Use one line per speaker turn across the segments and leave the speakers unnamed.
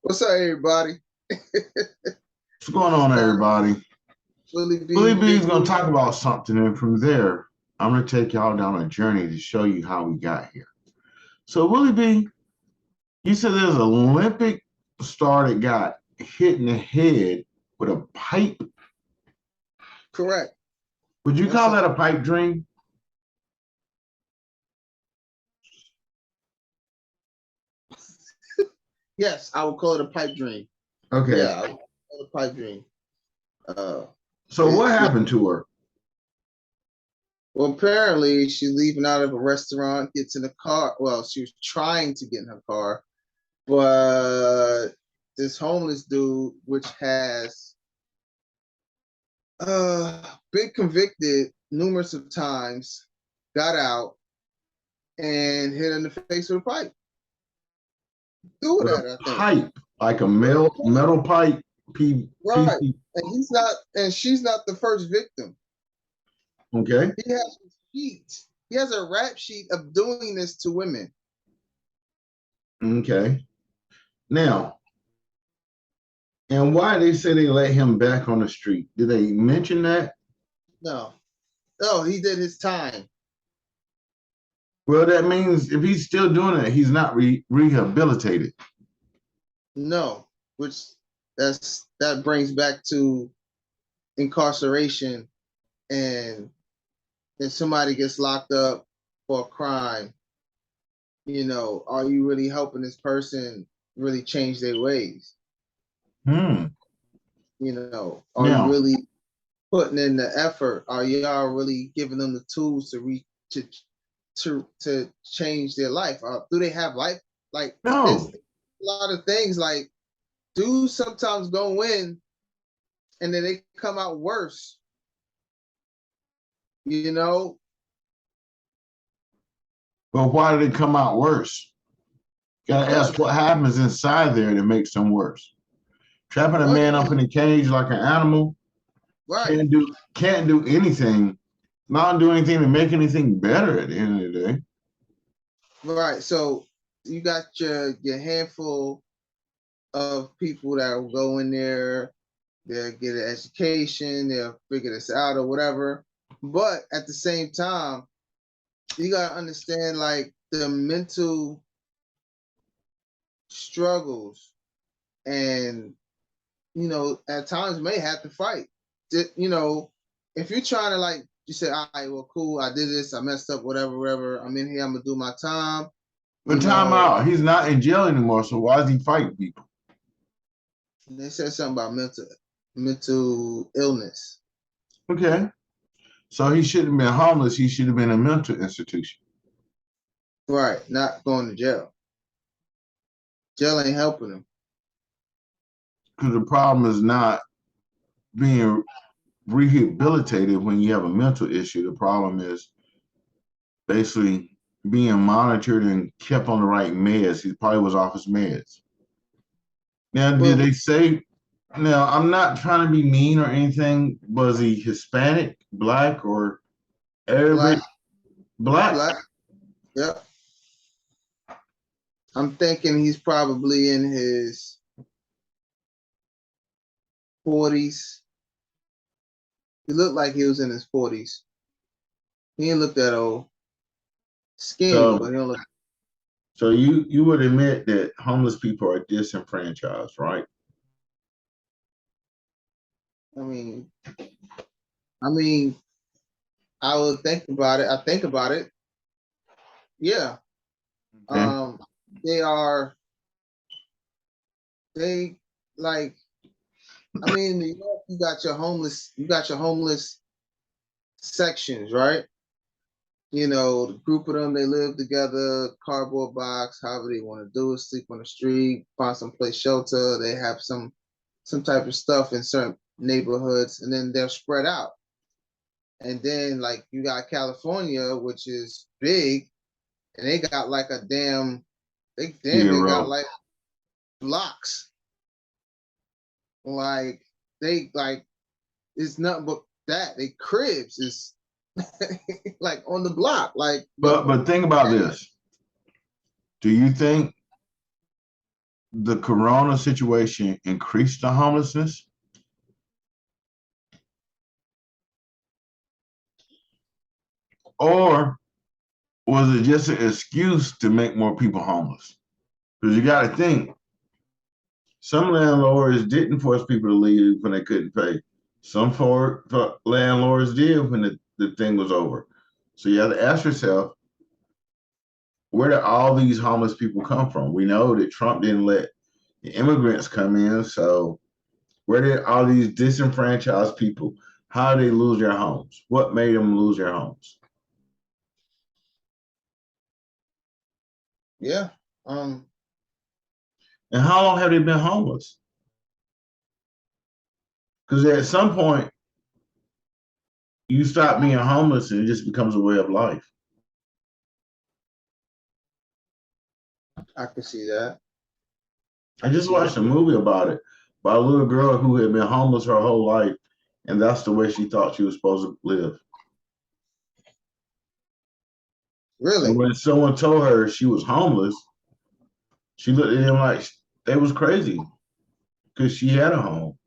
What's up, everybody?
What's going on, everybody?
Willie
Willie
B,
B is
Big
going
Willie.
to talk about something, and from there, I'm going to take y'all down a journey to show you how we got here. So, Willie B, you said there's an Olympic star that got hit in the head with a pipe.
Correct.
Would you
Yes,
call
sir.
that a pipe dream?
Yes, I would call it a pipe dream.
Okay.
Yeah, I would call it a pipe dream. Uh,
So, what
yeah.
happened to her?
Well, apparently she's leaving out of a restaurant, gets in a car. Well, she was trying to get in her car, but this homeless dude, which has been convicted numerous of times, got out and hit her in the face with a pipe. Do
With a
that, I think.
pipe, like a metal pipe,
Right.
PC.
And she's not the first victim.
Okay.
He has a sheet. He has a rap sheet of doing this to women.
Okay. Now, and why they say they let him back on the street? Did they mention that?
No. No, he did his time.
Well, that means if he's still doing it, he's not rehabilitated.
No. Which that brings back to incarceration, and if somebody gets locked up for a crime, are you really helping this person really change their ways?
Hmm.
Are you
Now,
really putting in the effort? Are y'all really giving them the tools to change their life? Do they have life? Like, it's
no.
a lot of things. Like, dudes sometimes go in and then they come out worse. You know,
But why did it come out worse? Gotta ask
because
what happens inside there that makes them worse. Trapping a man up in a cage like an animal
right,
can't do anything, not do anything to make anything better at the end of the day.
right. So you got your handful of people that will go in there, they'll get an education, they'll figure this out or whatever. But at the same time, you gotta understand like the mental struggles, and at times may have to fight. If you're trying to, like you say, all right, well, cool, I did this, I messed up, whatever, whatever. I'm in here, I'm gonna do my time.
But
You
time
know,
out. He's not in jail anymore, so why is he fighting people?
they said something about mental illness.
Okay. So he shouldn't have been homeless. He should have been in a mental institution.
Right, not going to jail. Jail ain't helping him.
Because the problem is not being rehabilitated when you have a mental issue. The problem is basically being monitored and kept on the right meds. He probably was off his meds. Now, did
Well,
they say? Now, I'm not trying to be mean or anything. Was he Hispanic, black, or
black,
Arabic? Black.
black, yep. I'm thinking he's probably in his 40s. He looked like he was in his 40s. He didn't look that old. Skinny, but
So,
he don't look.
so you would admit that homeless people are disenfranchised, right?
I mean, I mean, I would think about it. I think about it. Yeah.
Okay.
Um, they are. They like. I mean, in New York, you got your homeless. You got your homeless sections, right? The group of them, they live together, cardboard box, however they want to do it, sleep on the street, find some place shelter. They have some type of stuff in certain neighborhoods, and then they're spread out. And then like you got California, which is big, and they got like they damn near got
Zero.
like blocks. Like they like it's nothing but that. They cribs is like on the block. Like,
But think about this. Do you think the corona situation increased the homelessness? Or was it just an excuse to make more people homeless? Because you got to think, some landlords didn't force people to leave when they couldn't pay. Some landlords did when the thing was over. So you have to ask yourself, where did all these homeless people come from? We know that Trump didn't let the immigrants come in. So where did all these disenfranchised people, how did they lose their homes? What made them lose their homes?
yeah.
And how long have they been homeless? Because at some point, you stop being homeless and it just becomes a way of life.
I can see that.
I just watched a movie about it, about a little girl who had been homeless her whole life, and that's the way she thought she was supposed to live.
Really?
And when someone told her she was homeless, she looked at him like they was crazy because she had a home.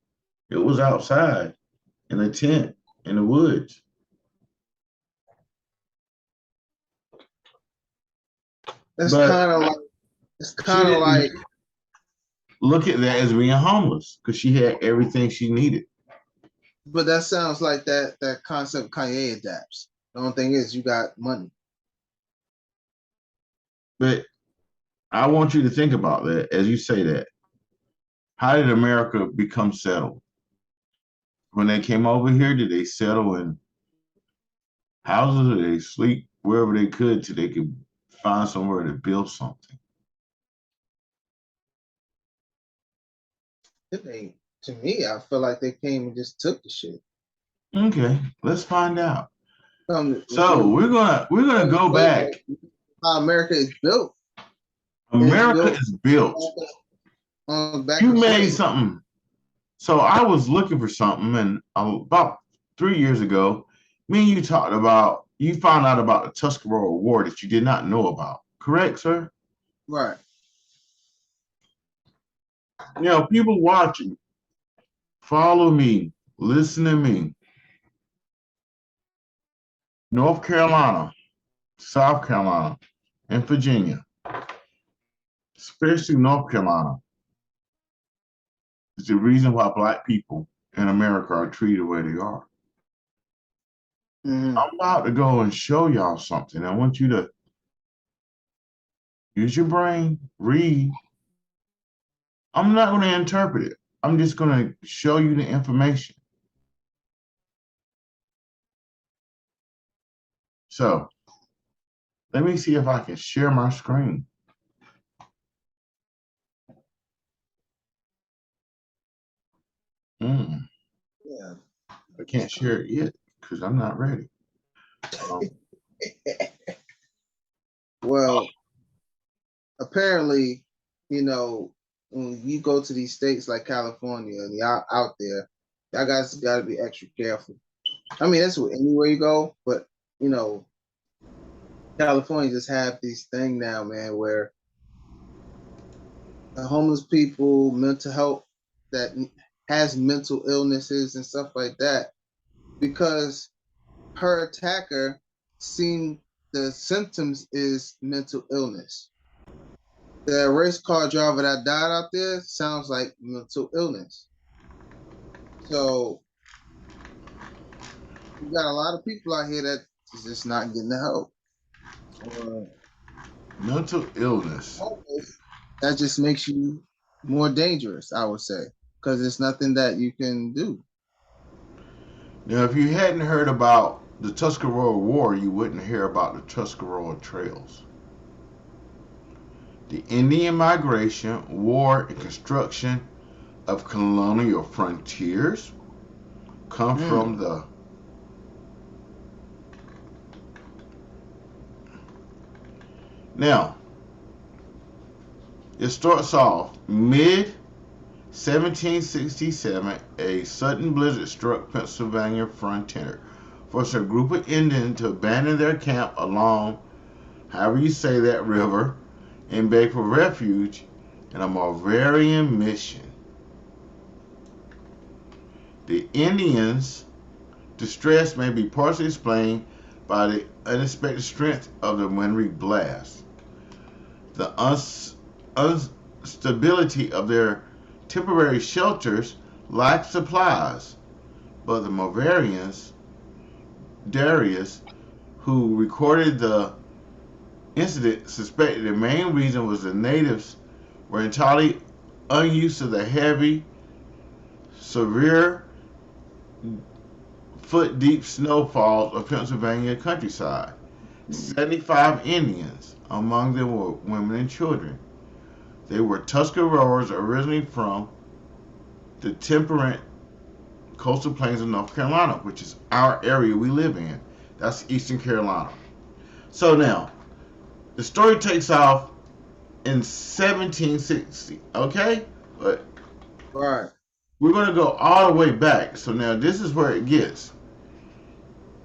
It was outside in a tent in the woods.
It's
But
kind of like
she didn't look at that as being homeless because she had everything she needed.
but that sounds like that concept Kanye adapts. The only thing is you got money.
But I want you to think about that as you say that. How did America become settled? When they came over here, did they settle in houses or did they sleep wherever they could till they could find somewhere to build something?
It ain't, to me, I feel like they came and just took the shit.
Okay, let's find out. So
From
we're gonna go back.
how America is built.
America is built.
Back
You
of
made
slavery.
something. So I was looking for something, and about 3 years ago, me and you talked about, you found out about the Tuscarora War that you did not know about. Correct, sir?
Right.
Now, people watching, follow me, listen to me. North Carolina, South Carolina, and Virginia, especially North Carolina, is the reason why Black people in America are treated the way they are.
Mm-hmm.
I'm about to go and show y'all something. I want you to use your brain, read. I'm not going to interpret it. I'm just going to show you the information. So let me see if I can share my screen.
Yeah.
I can't share it yet because I'm not ready.
Well, apparently, when you go to these states like California and y'all out there, y'all guys got to be extra careful. I mean, that's anywhere you go, but California just have this thing now, man, where the homeless people, mental health that has mental illnesses and stuff like that, because her attacker seen the symptoms is mental illness. The race car driver that died out there sounds like mental illness. So you got a lot of people out here that is just not getting the help.
Mental illness.
That just makes you more dangerous, I would say, because there's nothing that you can do.
Now, if you hadn't heard about the Tuscarora War, you wouldn't hear about the Tuscarora Trails. The Indian migration, war, and construction of colonial frontiers come from the Now, it starts off mid 1767, a sudden blizzard struck Pennsylvania frontier. forcing a group of Indians to abandon their camp along, however you say that, river, and beg for refuge in a Moravian mission. The Indians' distress may be partially explained by the unexpected strength of the wintry blast, the instability of their temporary shelters lacked supplies, but the Moravians, Darius, who recorded the incident, suspected the main reason was the natives were entirely unused to the heavy, severe, foot-deep snowfalls of Pennsylvania countryside. 75 Indians, among them were women and children. They were Tuscaroras originally from the temperate coastal plains of North Carolina, which is our area we live in. That's Eastern Carolina. So now, the story takes off in 1760, okay? But
Right.
we're going to go all the way back. So now this is where it gets.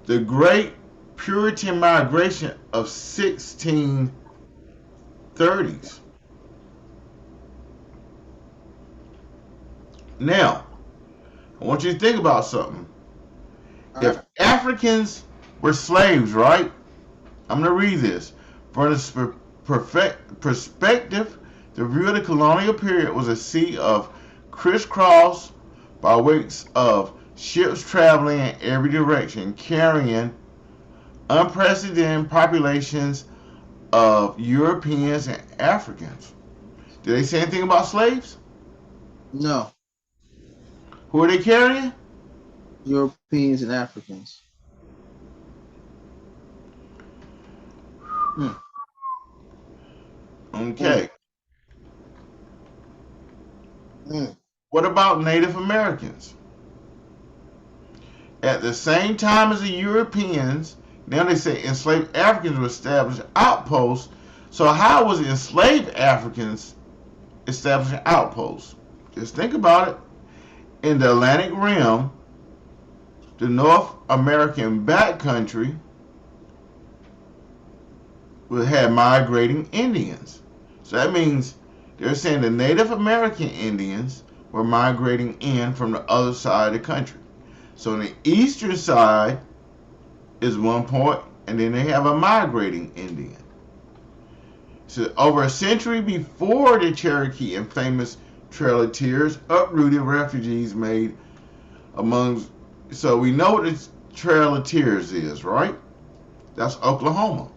The Great Puritan Migration of 1630s. Now, I want you to think about something. If Africans were slaves, right? I'm going to read this. From this perspective, the view of the colonial period was a sea of crisscross by weights of ships traveling in every direction, carrying unprecedented populations of Europeans and Africans. Did they say anything about slaves?
No.
Who are they carrying?
Europeans and Africans. Hmm.
Okay.
Hmm.
What about Native Americans? At the same time as the Europeans, now they say enslaved Africans were established outposts. So how was enslaved Africans establishing outposts? Just think about it. In the Atlantic Rim, the North American backcountry had migrating Indians. So that means they're saying the Native American Indians were migrating in from the other side of the country. So on the eastern side is one point, and then they have a migrating Indian. So over a century before the Cherokee and famous Trail of Tears, uprooted refugees made among. So we know what the Trail of Tears is, right? That's Oklahoma.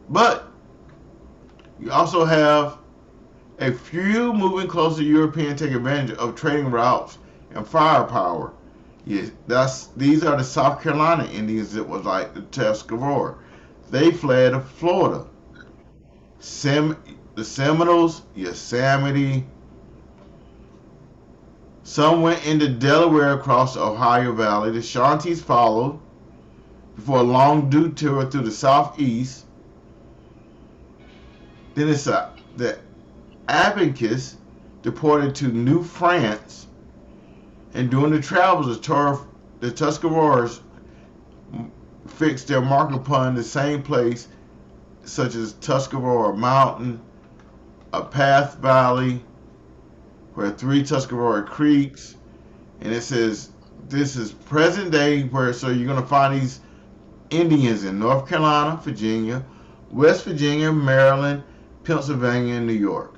But you also have a few moving closer to European take advantage of trading routes and firepower. Yeah, these are the South Carolina Indians that was like the Tuscarora War. They fled to Florida. The Seminoles, Yosemite. Some went into Delaware across the Ohio Valley. The Shanties followed before a long detour through the southeast. Then it's the Abacus deported to New France, and during the travels, the Tuscaroras fixed their mark upon the same place, such as Tuscarora Mountain, a Path Valley, where 3 Tuscarora creeks, and it says this is present day where, so you're going to find these Indians in North Carolina, Virginia, West Virginia, Maryland, Pennsylvania, and New York.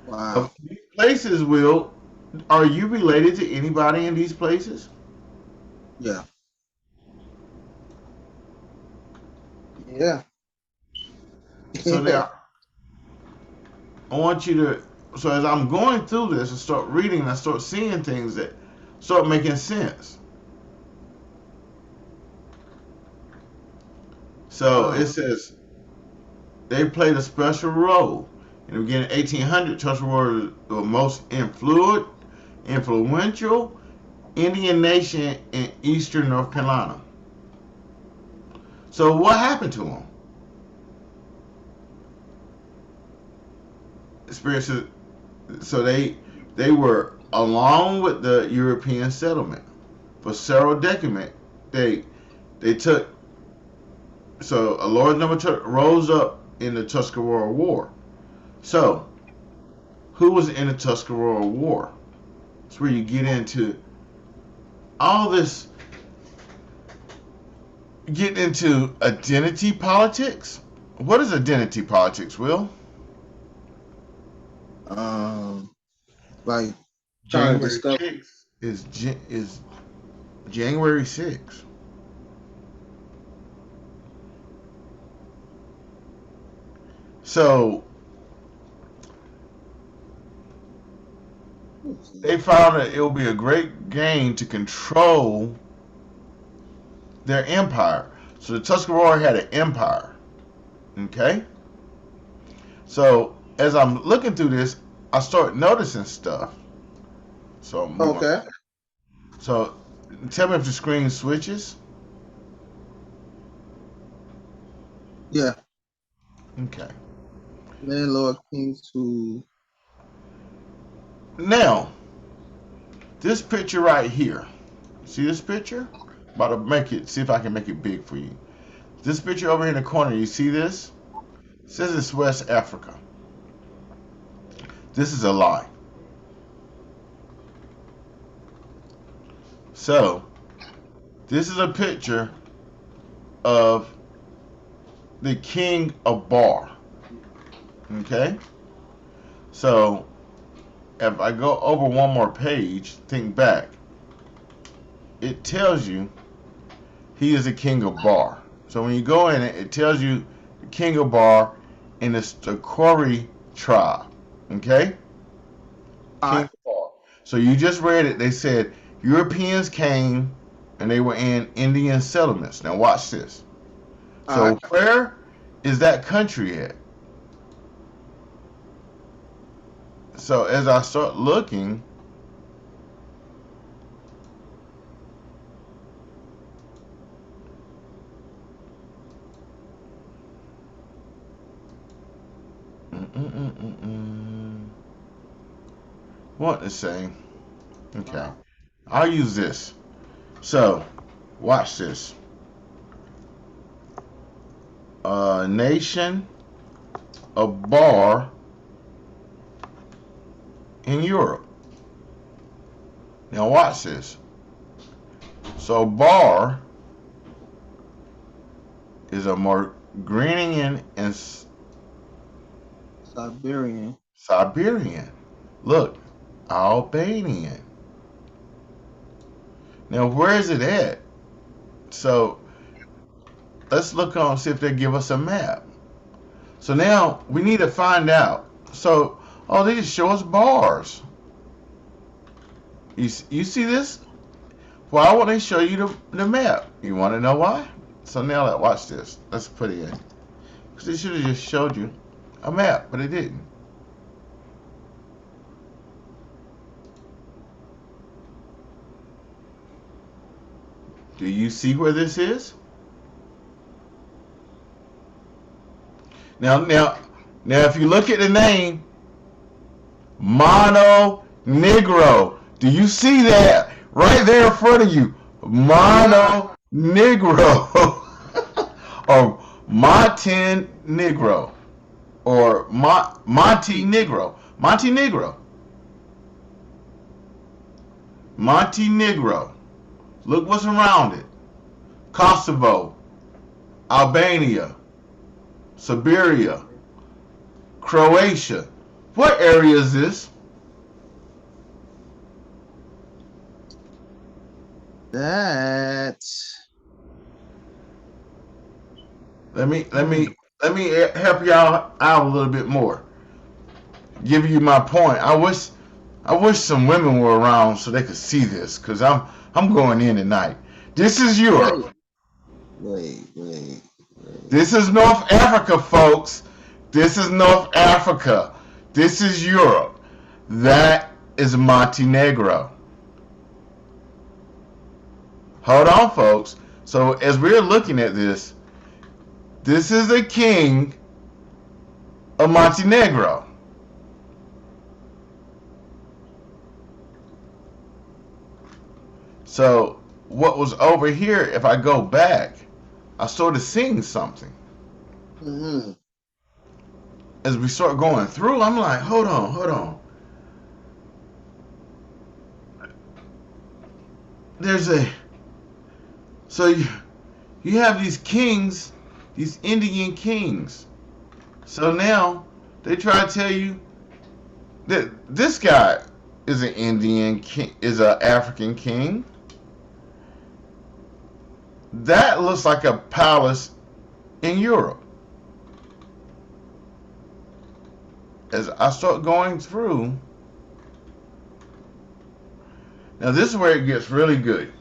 Wow.
Of these places, Will, are you related to anybody in these places?
Yeah. Yeah.
So now, I want you to, so as I'm going through this and start reading, I start seeing things that start making sense. So it says they played a special role. In the beginning of 1800, Tuscarora was the most influential Indian nation in eastern North Carolina. So what happened to them? Experiences. So they were along with the European settlement for several they took so a large number rose up in the Tuscarora War. So who was in the Tuscarora War? It's where you get into all this, getting into identity politics. What is identity politics, Will?
Like trying to
January
discover.
6th is January 6th. So they found that it would be a great gain to control their empire. So the Tuscarora had an empire. Okay? So as I'm looking through this, I start noticing stuff. So
Okay.
So tell me if the screen switches.
Yeah.
Okay.
Landlord kings to.
Now, this picture right here. See this picture? About to make it, see if I can make it big for you. This picture over here in the corner, you see this? It says it's West Africa. This is a lie. So, this is a picture of the king of Bar. Okay? So, if I go over one more page, think back, it tells you he is the king of Bar. So when you go in it, it tells you the king of Bar and it's the Tuscarora tribe. Okay? King of Bar. So you just read it. They said Europeans came and they were in Indian settlements. Now watch this. So where is that country at? So as I start looking, what to say? Okay, I'll use this. So watch this. Nation of Bar in Europe. Now watch this. So Bar is a Margarian and Siberian. Look, Albanian. Now where is it at? So let's look on, see if they give us a map. So now we need to find out. So, oh, they just show us bars. You see this? Why won't they show you the map? You want to know why? So now watch this. Let's put it in. Because they should have just showed you a map, but it didn't. Do you see where this is? Now, if you look at the name, Mono Negro, do you see that right there in front of you? Mono Negro, or Monte Negro, or Monte Negro, Monte Negro, Monte Negro. Look what's around it: Kosovo, Albania, Siberia, Croatia. What area is this? Let me help y'all out a little bit more. Give you my point. I wish some women were around so they could see this, because I'm going in tonight. This is Europe.
Wait.
This is North Africa, folks. This is North Africa. This is Europe. That is Montenegro. Hold on, folks. So as we're looking at this, this is the king of Montenegro. So what was over here, if I go back, I sort of seeing something.
Mm-hmm.
As we start going through, I'm like, hold on. There's a so you have these kings, these Indian kings. So now they try to tell you that this guy is an Indian king, is an African king. That looks like a palace in Europe. As I start going through, now this is where it gets really good.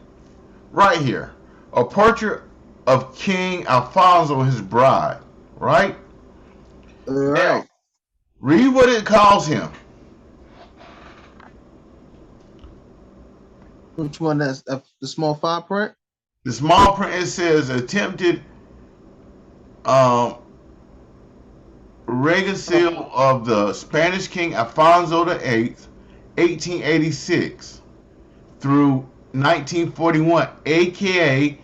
Right here, a portrait of King Alfonso and his bride. Right?
All
Now,
right.
read what it calls him.
Which one? That's the small fine print.
The small print, it says attempted um, regicide of the Spanish King Alfonso VIII, 1886 through 1941, aka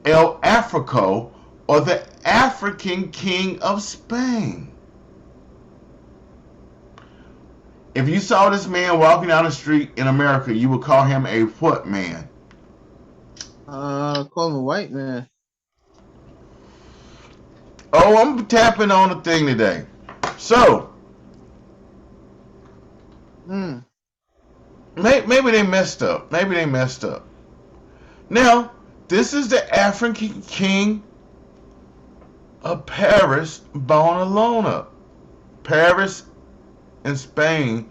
El Africo, or the African King of Spain. If you saw this man walking down the street in America, you would call him a what man?
Call him a white man.
Oh, I'm tapping on a thing today. So, maybe they messed up. Now, this is the African king of Paris, Barcelona. Paris in Spain,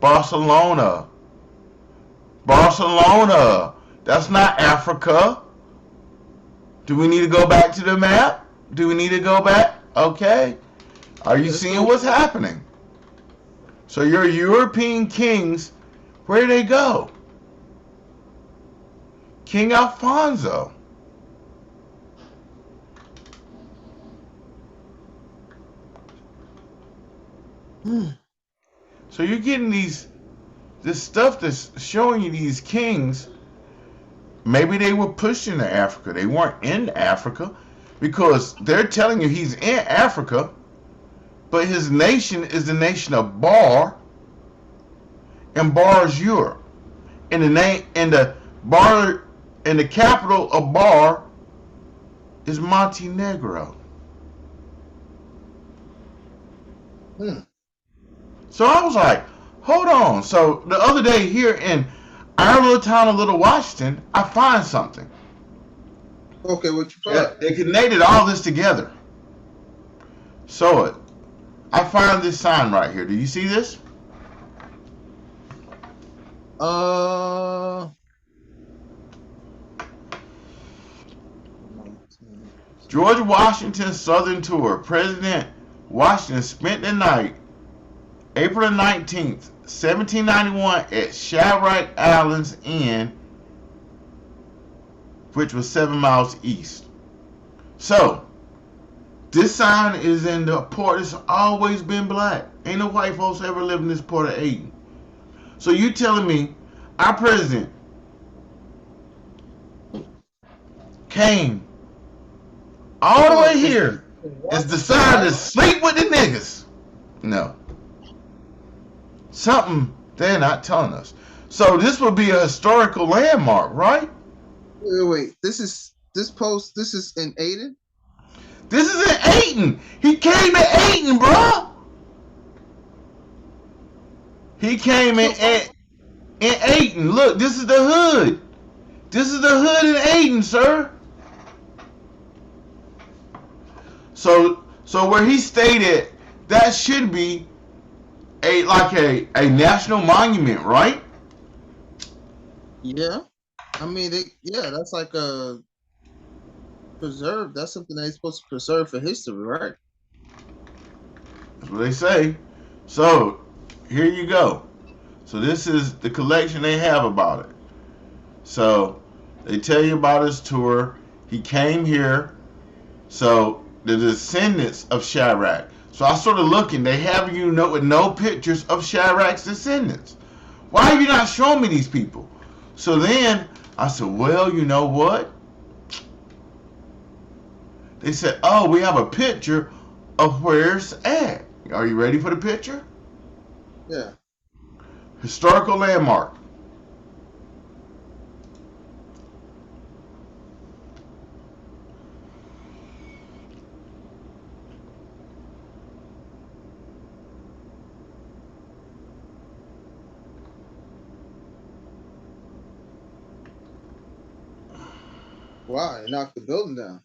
Barcelona. That's not Africa. Do we need to go back to the map? Do we need to go back? Okay. Are you seeing what's happening? So your European kings, where did they go? King Alfonso. So you're getting this stuff that's showing you these kings. Maybe they were pushed into Africa. They weren't in Africa because they're telling you he's in Africa, but his nation is the nation of Bar, and Bar is Europe. And the capital of Bar is Montenegro. So I was like, hold on. So the other day here in our little town of Little Washington, I find something.
Okay, what you find?
They connected all this together. So I find this sign right here. Do you see this? George Washington's Southern Tour. President Washington spent the night, April 19th, 1791, at Shadrach Island's Inn, which was 7 miles east. So, this sign is in the port. It's always been black. Ain't no white folks ever lived in this port of Aden. So you telling me our president came all the way here is decided to sleep with the niggas? No. Something they're not telling us. So this would be a historical landmark, right?
Wait. This is in Aden?
This is in Aden. He came to Aden, bro. He came in Aden. Look, this is the hood. This is the hood in Aden, sir. So where he stayed at, that should be a national monument, right?
Yeah. I mean, that's like a preserve. That's something that they're supposed to preserve for history, right?
That's what they say. So here you go. So this is the collection they have about it. So they tell you about his tour. He came here. So the descendants of Shadrach. So I started looking. They have with no pictures of Shadrach's descendants. Why have you not shown me these people? So then I said, well, you know what? They said, oh, we have a picture of where it's at. Are you ready for the picture?
Yeah.
Historical landmark.
Wow, they knocked the building down.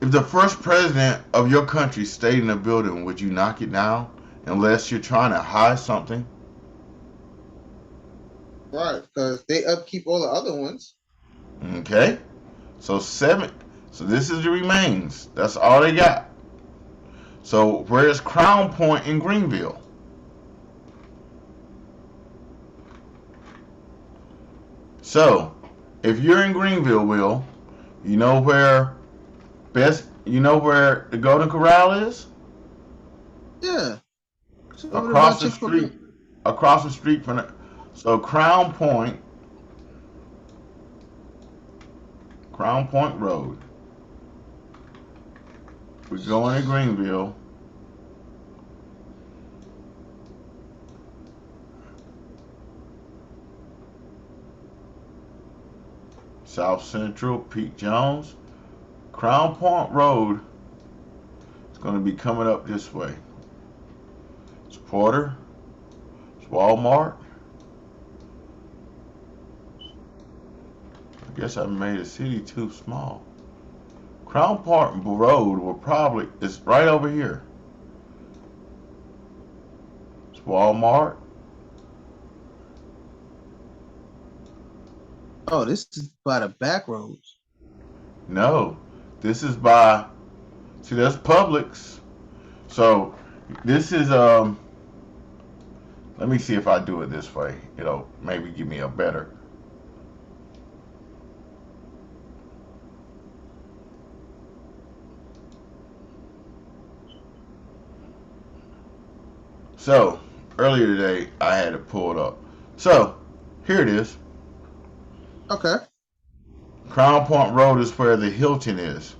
If the first president of your country stayed in a building, would you knock it down unless you're trying to hide something?
Right, because they upkeep all the other ones.
Okay. So seven. So this is the remains. That's all they got. So where's Crown Point in Greenville? So if you're in Greenville, Will, you know where you know where the Golden Corral is?
Yeah. So
Across the street. Across the street from the, so Crown Point Road. We're going to Greenville. South Central, Pete Jones. Crown Point Road is going to be coming up this way. It's Porter. It's Walmart. I guess I made the city too small. Crown Point Road will probably, it's right over here. It's Walmart.
Oh, this is by the back roads.
No, this is by, see, that's Publix. So this is, let me see if I do it this way. It'll maybe give me a better. So earlier today, I had to pull it up. So here it is.
Okay.
Crown Point Road is where the Hilton is.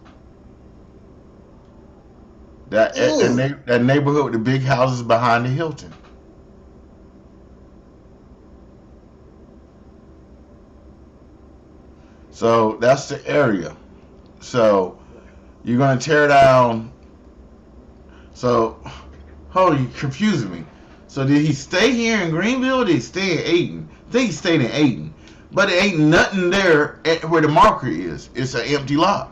That neighborhood with the big houses behind the Hilton. So that's the area. So you're gonna tear down. So, oh, you confusing me. So did he stay here in Greenville? Or did he stay in Ayton? I think he stayed in Ayton, but it ain't nothing there at where the marker is. It's an empty lot.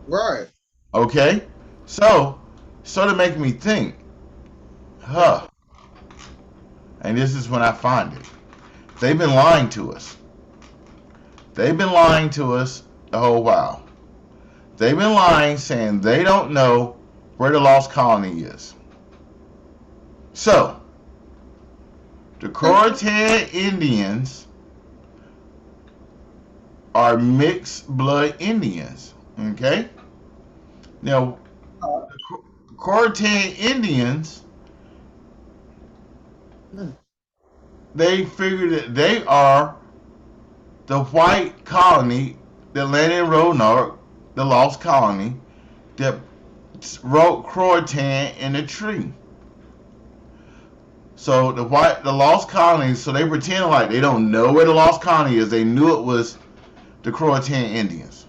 Right.
Okay, so sort of making me think, huh? And this is when I find it. They've been lying to us. They've been lying to us the whole while. They've been lying, saying they don't know where the lost colony is. So, the Croatan Indians are mixed blood Indians. Okay? Now, the Croatan Indians, they figure that they are the white colony that landed in Roanoke, the lost colony, that wrote Croatan in a tree. So the lost colony, so they pretend like they don't know where the lost colony is. They knew it was the Croatan Indians.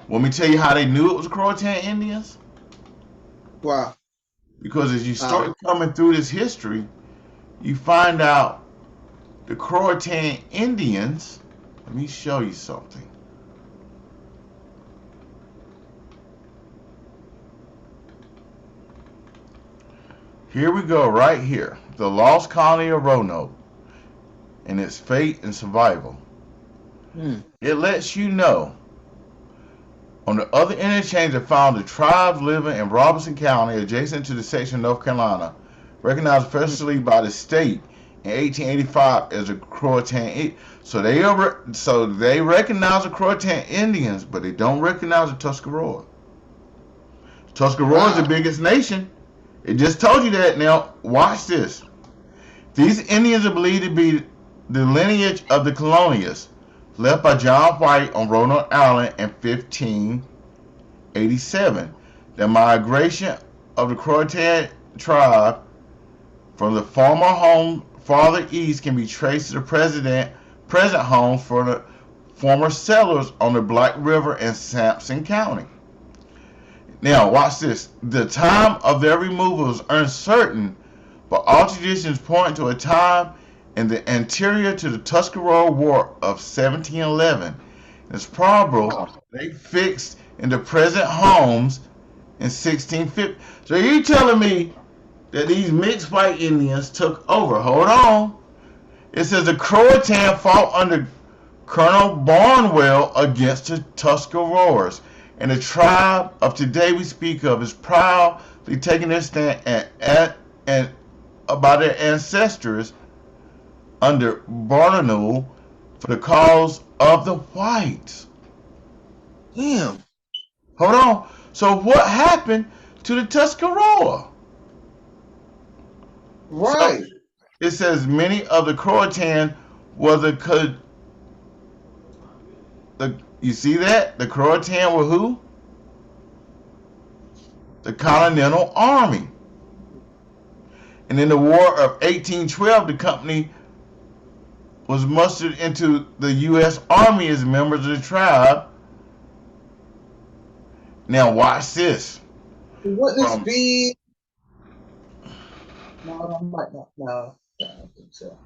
Want me to tell you how they knew it was Croatan Indians?
Wow.
Because as you start coming through this history, you find out the Croatan Indians. Let me show you something. Here we go, right here. The lost colony of Roanoke and its fate and survival. It lets you know. On the other interchange, they found the tribes living in Robeson County, adjacent to the section of North Carolina, recognized officially by the state in 1885 as the Croatan. So they recognize the Croatan Indians, but they don't recognize the Tuscarora. Tuscarora is the biggest nation. It just told you that. Now watch this. These Indians are believed to be the lineage of the colonists left by John White on Roanoke Island in 1587. The migration of the Croatan tribe from the former home farther east can be traced to the present homes for the former settlers on the Black River in Sampson County. Now, watch this. The time of their removal is uncertain, but all traditions point to a time in the anterior to the Tuscarora War of 1711. It's probable they fixed in the present homes in 1650. So you telling me that these mixed white Indians took over? Hold on. It says the Croatan fought under Colonel Barnwell against the Tuscaroras, and the tribe of today we speak of is proudly taking their stand and by their ancestors under Barnwell for the cause of the whites.
Damn.
Hold on. So what happened to the Tuscarora?
Right.
So it says many of the Croatan were the you see that? The Croatan were who? The Continental Army. And in the War of 1812, the company was mustered into the U.S. Army as members of the tribe. Now watch this.
Wouldn't this be? No, I might not. No, I don't think so.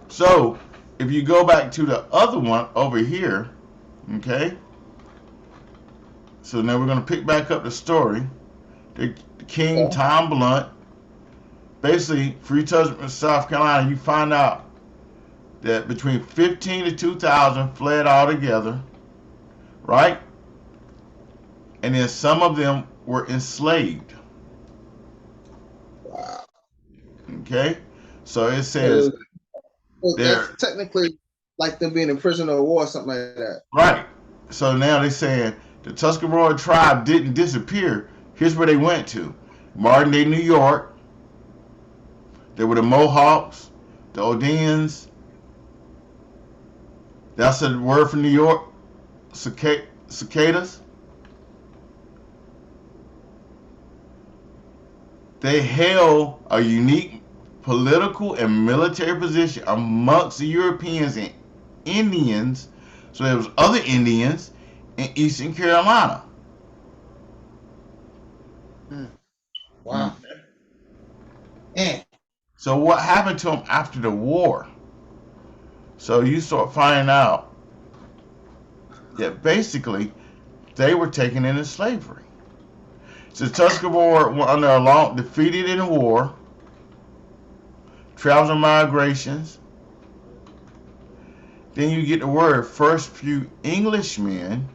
So if you go back to the other one over here, okay. So now we're going to pick back up the story. The King Tom Blunt, basically, Free Tuscarora, South Carolina, you find out that between 15 to 2,000 fled altogether, right? And then some of them were enslaved.
Wow.
Okay? So it says
that's technically like them being in prisoner of war or something like that.
Right. So now they're saying the Tuscarora tribe didn't disappear. Here's where they went to. Modern day New York. There were the Mohawks, the Odeans. That's a word for New York. Cicadas. They held a unique political and military position amongst the Europeans and Indians. So there was other Indians in Eastern Carolina.
Wow. Mm.
So what happened to them after the war? So you start finding out that basically they were taken into slavery. So Tuscarora were under a long defeated in the war, travels and migrations. Then you get the word first few Englishmen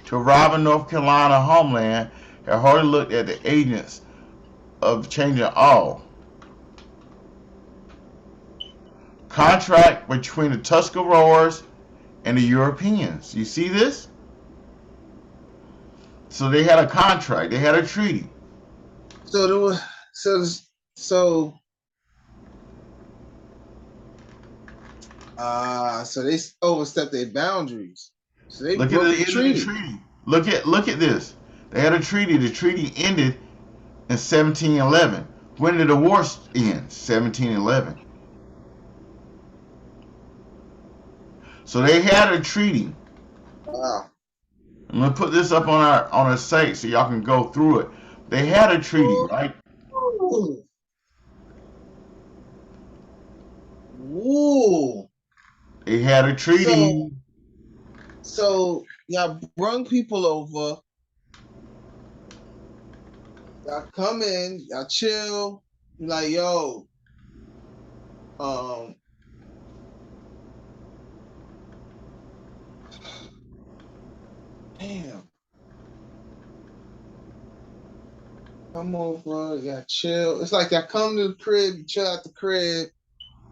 to arrive in North Carolina homeland had hardly looked at the agents of changing all. Contract between the Tuscaroras and the Europeans. You see this? So they had a contract. They had a treaty.
So there was so they overstepped their boundaries. So they
Look
broke
at
the treaty.
Look at this. They had a treaty. The treaty ended in 1711. When did the war end? 1711. So they had a treaty.
Wow.
I'm gonna put this up on our site so y'all can go through it. They had a treaty, right?
Ooh.
They had a treaty.
So y'all brung people over. Y'all come in, y'all chill. You're like, yo, damn. Come over, y'all chill. It's like y'all come to the crib, you chill at the crib,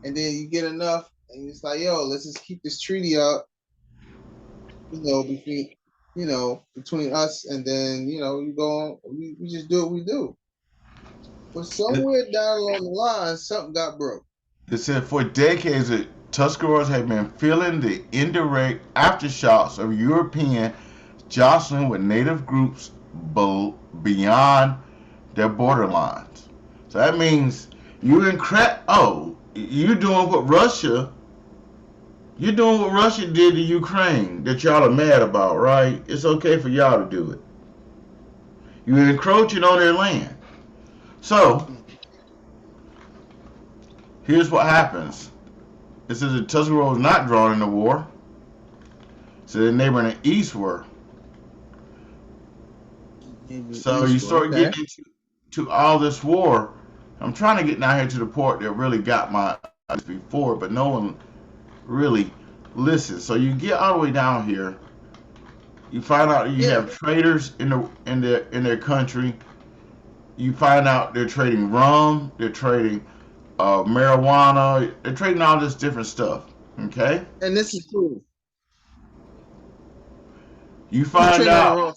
and then you get enough, and it's like, yo, let's just keep this treaty up. Between between us, and then you go on. We just do what we do. But
It,
somewhere down along the line, something got broke.
it said for decades that Tuscaroras have been feeling the indirect aftershocks of European jostling with native groups beyond their borderlines. So that means you in crack. Oh, you're doing what Russia did to Ukraine that y'all are mad about, right? It's okay for y'all to do it. You're encroaching on their land. So here's what happens. It says that Tuscarora was not drawn in the war. So the neighbor in the east were. So you start
Okay.
getting into all this war. I'm trying to get down here to the part that really got my eyes before, but no one really listens. So you get all the way down here. You find out you
Yeah.
have traders in their country. You find out they're trading rum, they're trading marijuana, they're trading all this different stuff. Okay,
And this is true.
you
He's
find
trading all the
out
wrong.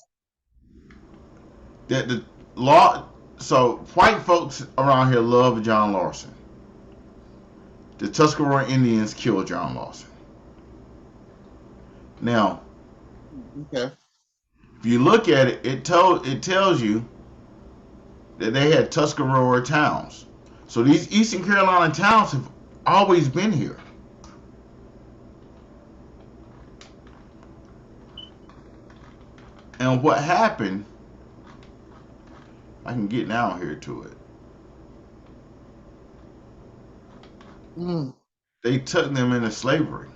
that the law. So white folks around here love John Lawson. The Tuscarora Indians killed John Lawson. Now,
Okay.
if you look at it, it tells you that they had Tuscarora towns. So these Eastern Carolina towns have always been here. And what happened, I can get down here to it.
Mm.
They took them into slavery.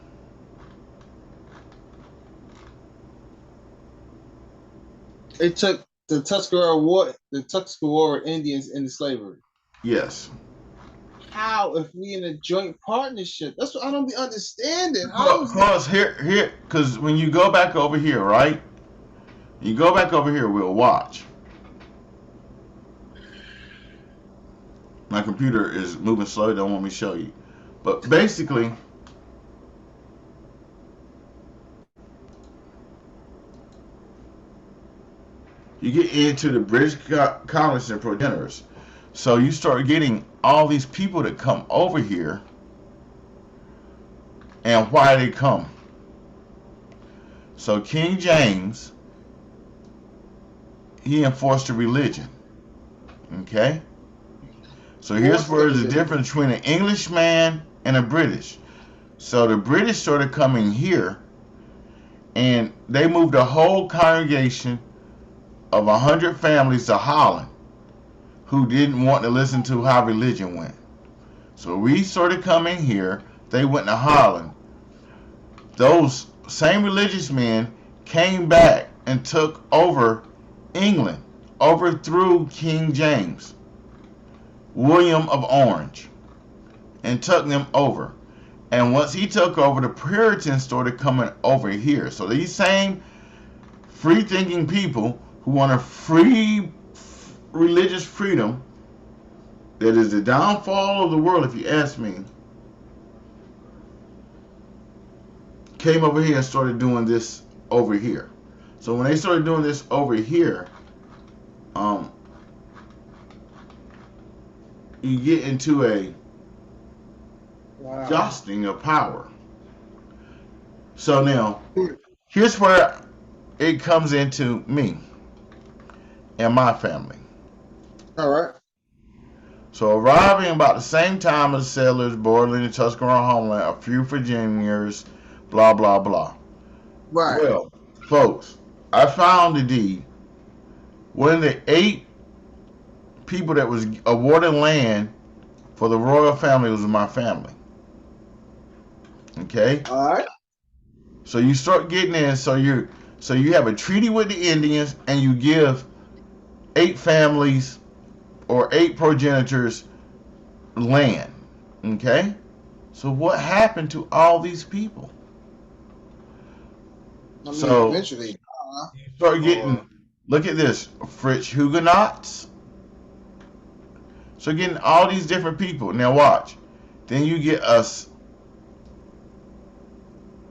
It took the Tuscarora Indians into slavery.
Yes.
How if we in a joint partnership? That's what I don't be understanding. How is that?
Because when you go back over here, right? You go back over here, we'll watch. My computer is moving slow, don't want me to show you. But basically, you get into the British colonists and progenitors. So you start getting all these people that come over here and why they come. So King James, he enforced a religion. Okay? So here's where the difference between an Englishman and a British. So the British started coming here and they moved the whole congregation of 100 families to Holland who didn't want to listen to how religion went. So we started coming here, they went to Holland. Those same religious men came back and took over England, overthrew King James, William of Orange, and took them over. And once he took over, the Puritans started coming over here. So these same free-thinking people who want a free religious freedom that is the downfall of the world, if you ask me, came over here and started doing this over here. So when they started doing this over here, you get into a jostling of power. So now, here's where it comes into me and my family.
All right.
So arriving about the same time as settlers boarding the Tuscarora homeland, a few Virginians, blah blah blah.
Right.
Well, folks, I found the deed. One of the 8 people that was awarded land for the royal family was my family. Okay?
All right.
So you start getting in, so you have a treaty with the Indians and you give 8 families or 8 progenitors land. Okay? So what happened to all these people?
I mean,
So
eventually.
you start getting, look at this, French Huguenots. So getting all these different people. Now watch. Then you get us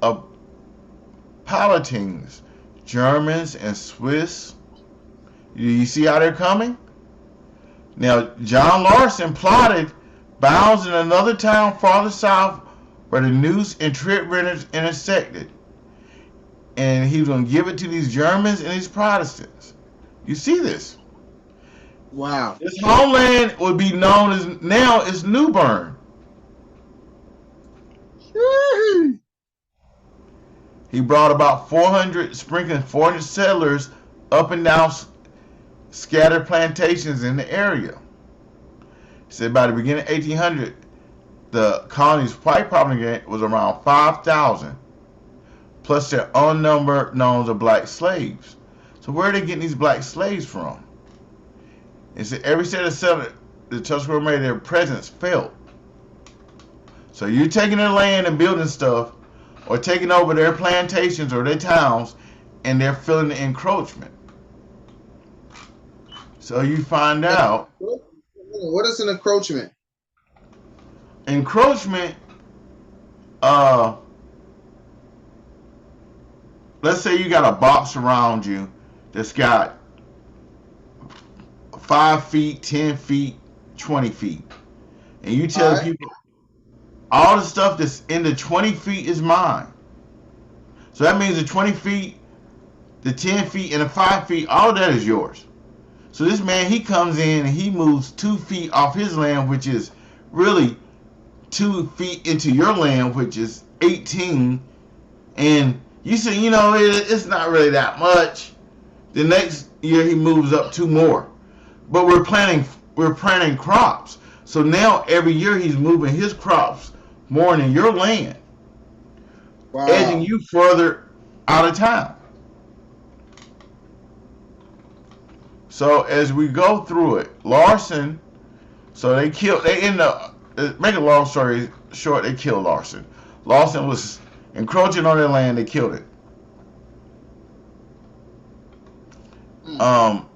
a Palatines, Germans, and Swiss. You see how they're coming? Now, John Larson plotted bounds in another town farther south where the Neuse and Trent rivers intersected. And he was going to give it to these Germans and these Protestants. You see this?
Wow.
This homeland would be known as now as New Bern. He brought about 400, sprinkling 400 settlers up and down scattered plantations in the area. He said by the beginning of 1800, the colony's white population was around 5,000, plus their unnumbered numbers of black slaves. So where are they getting these black slaves from? He said every set of settlers the Tuscarora made, their presence felt. So you're taking their land and building stuff, or taking over their plantations or their towns, and they're feeling the encroachment. So you find out.
What is an encroachment?
Encroachment, let's say you got a box around you that's got 5 feet, 10 feet, 20 feet. And you tell people all the stuff that's in the 20 feet is mine. So that means the 20 feet, the 10 feet, and the 5 feet, all of that is yours. So this man, he comes in and he moves 2 feet off his land, which is really 2 feet into your land, which is 18. And you say, you know, it's not really that much. The next year he moves up 2 more. But we're planting crops. So now every year he's moving his crops more than your land. Wow. Edging you further out of town. So as we go through it, Larson, so they end up, make a long story short, they killed Larson. Larson was encroaching on their land, they killed it. Wow.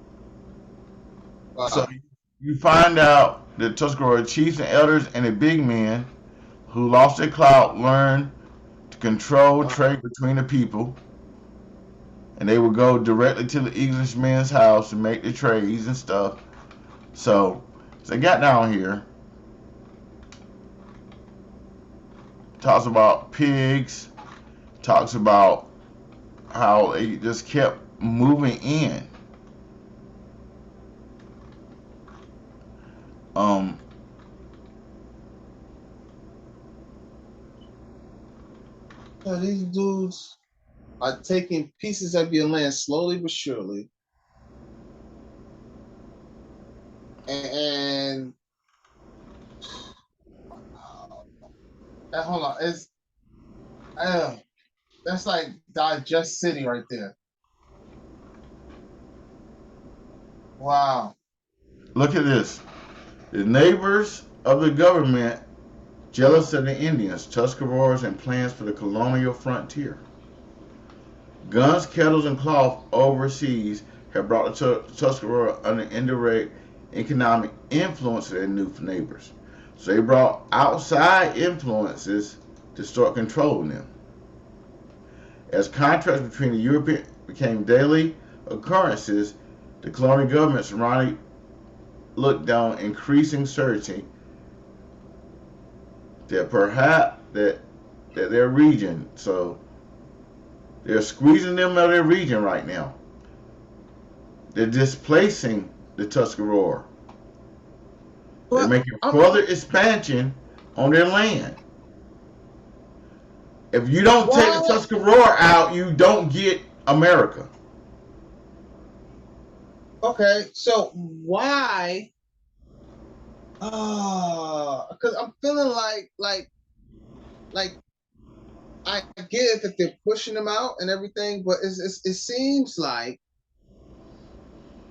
So you find out that Tuscarora chiefs and elders and the big men who lost their clout learned to control trade between the people, and they would go directly to the Englishman's house and make the trades and stuff. So they got down here. Talks about pigs. Talks about how they just kept moving in.
These dudes are taking pieces of your land slowly but surely. And hold on, that's like Digest City right there. Wow.
Look at this. The neighbors of the government jealous of the Indians, Tuscaroras, and plans for the colonial frontier. Guns, kettles, and cloth overseas have brought the Tuscarora under indirect economic influence of their new neighbors. So they brought outside influences to start controlling them. As contracts between the Europeans became daily occurrences, the colonial government surrounding looked down increasing certainty that perhaps that their region, so they're squeezing them out of their region right now. They're displacing the Tuscarora. They're making further expansion on their land. If you don't take the Tuscarora out, you don't get America.
Okay, so why? Because I'm feeling like I get it that they're pushing them out and everything, but it seems like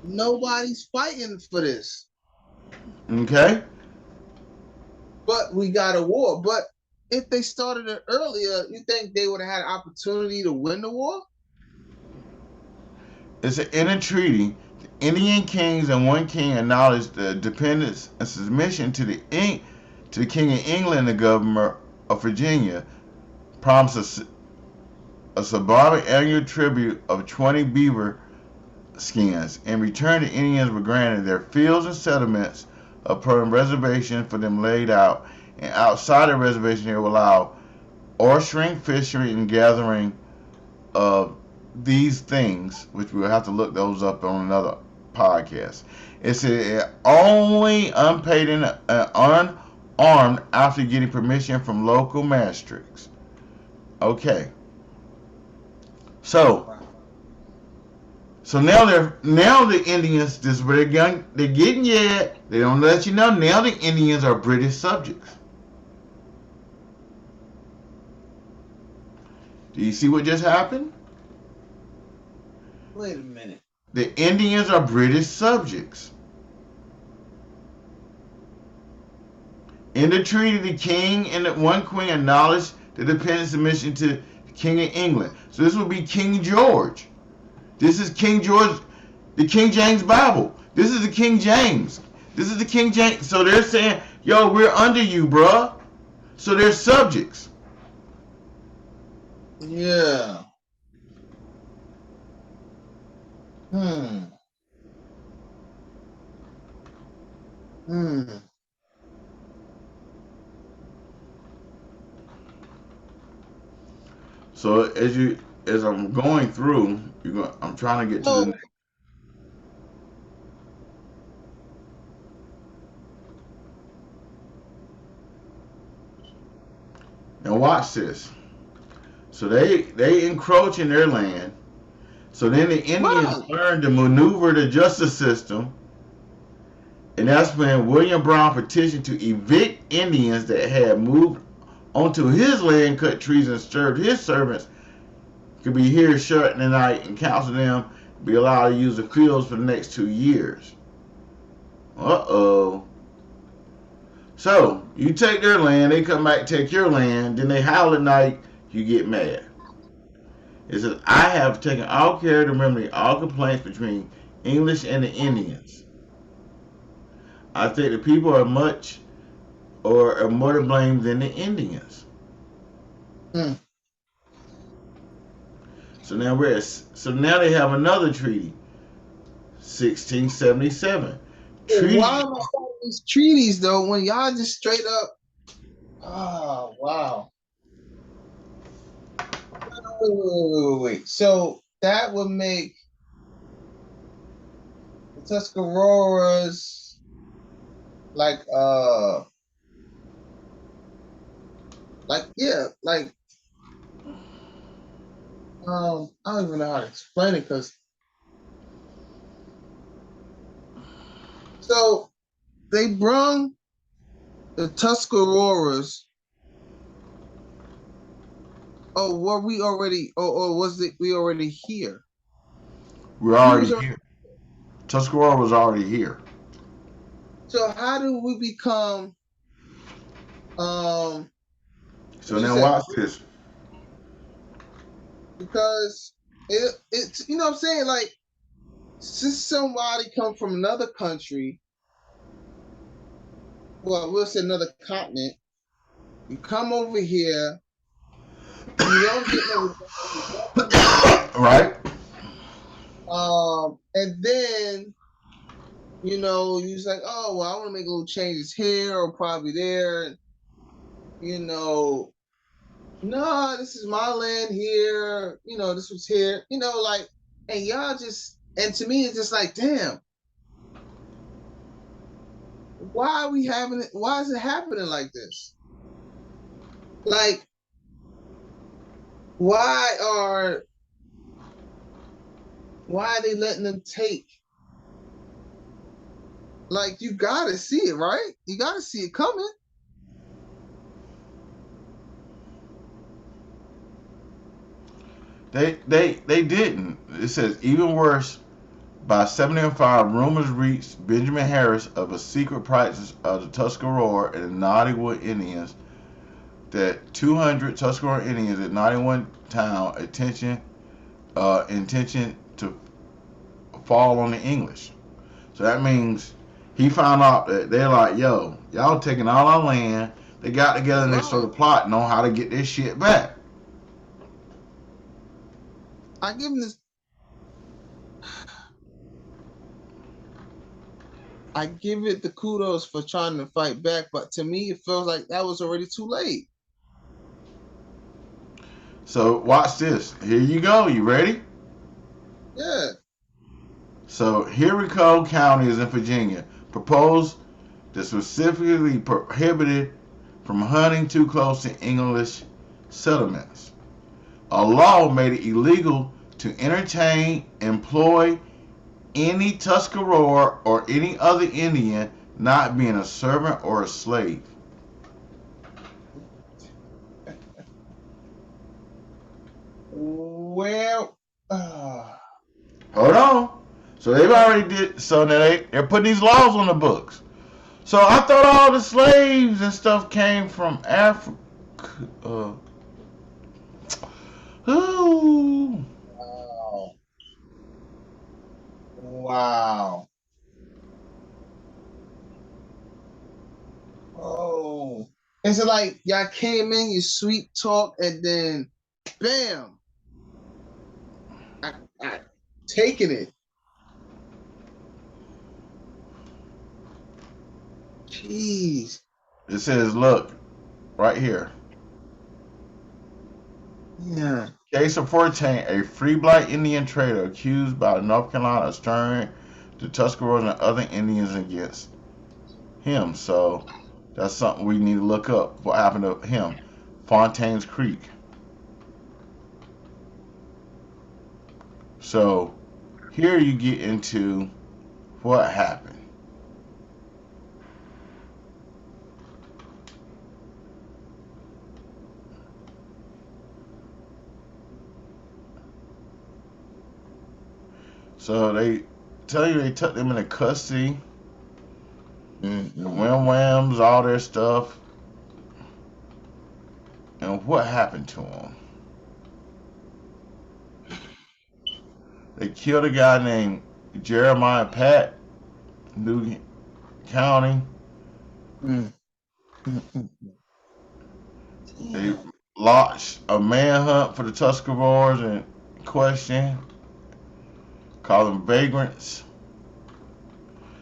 nobody's fighting for this.
Okay.
But we got a war. But if they started it earlier, you think they would have had an opportunity to win the war?
It's an inner treaty. The Indian kings and one king acknowledged the dependence and submission to the King of England and the governor of Virginia, promised a symbolic annual tribute of 20 beaver skins. In return, the Indians were granted their fields and settlements upon reservation for them laid out, and outside the reservation they were allowed oystering, fishing, and gathering of these things, which we'll have to look those up on another podcast. It said only unpaid and unarmed after getting permission from local magistrates. Okay, so now the Indians, this is where they're getting yet. They don't let you know. Now the Indians are British subjects. Do you see what just happened?
Wait a minute.
The Indians are British subjects. In the treaty, the king and the one queen acknowledged the dependent submission to the King of England. So this would be King George. This is King George, the King James Bible. This is the King James. This is the King James. So they're saying, yo, we're under you, bruh. So they're subjects.
Yeah.
So as I'm going through, I'm trying to get to the next. Now watch this. So they encroach in their land. So then the Indians learn to maneuver the justice system. And that's when William Brown petitioned to evict Indians that had moved onto his land, cut trees, and served his servants could be here shut in the night, and counsel them to be allowed to use the fields for the next 2 years. Uh-oh. So, you take their land, they come back, take your land, then they howl at night, you get mad. It says, I have taken all care to remedy all complaints between English and the Indians. I think the people are more to blame than the Indians. So now they have another treaty, 1677.
Why am I fighting these treaties though when y'all just straight up? Oh wow. Wait. So that would make the Tuscaroras like I don't even know how to explain it because so they brung the Tuscaroras. Oh, were we already? Or was it we already here?
We're already here. Tuscarora was already here.
So how do we become?
So now watch this.
Because it's you know what I'm saying, like since somebody come from another country, well we'll say another continent, you come over here, you don't get no
right.
And then you're just like, oh well, I want to make little changes here or probably there, and no, this is my land here, this was here, like, and y'all just, and to me, it's just like, damn, why are we having it? Why is it happening like this? Like, why are they letting them take? Like, you gotta see it, right? You gotta see it coming.
They didn't. It says even worse. By 1705, rumors reached Benjamin Harris of a secret practice of the Tuscarora and the Noddywood Indians that 200 Tuscarora Indians at Noddywood town intention to fall on the English. So that means he found out that they're like, yo, y'all taking all our land. They got together and they started plotting on how to get this shit back.
I give him this. I give it the kudos for trying to fight back, but to me, it feels like that was already too late.
So watch this. Here you go. You ready?
Yeah.
So Henrico County is in Virginia. Proposed that specifically prohibited from hunting too close to English settlements. A law made it illegal to entertain, employ any Tuscarora or any other Indian not being a servant or a slave.
Well,
Hold on. So they've already did. So now they're putting these laws on the books. So I thought all the slaves and stuff came from Africa. Ooh.
wow. Wow. Oh. Is it like y'all came in, you sweet talk, and then bam, I taking it. Jeez.
It says, look, right here.
Yeah.
Case of 14, a free black Indian trader accused by North Carolina of stirring the Tuscaroras and other Indians against him. So that's something we need to look up. What happened to him? Fontaine's Creek. So here you get into what happened. So they tell you they took them into custody, wham whams, all their stuff. And what happened to them? They killed a guy named Jeremiah Pat, New County.
Mm.
They launched a manhunt for the Tuscaroras in question, called them vagrants.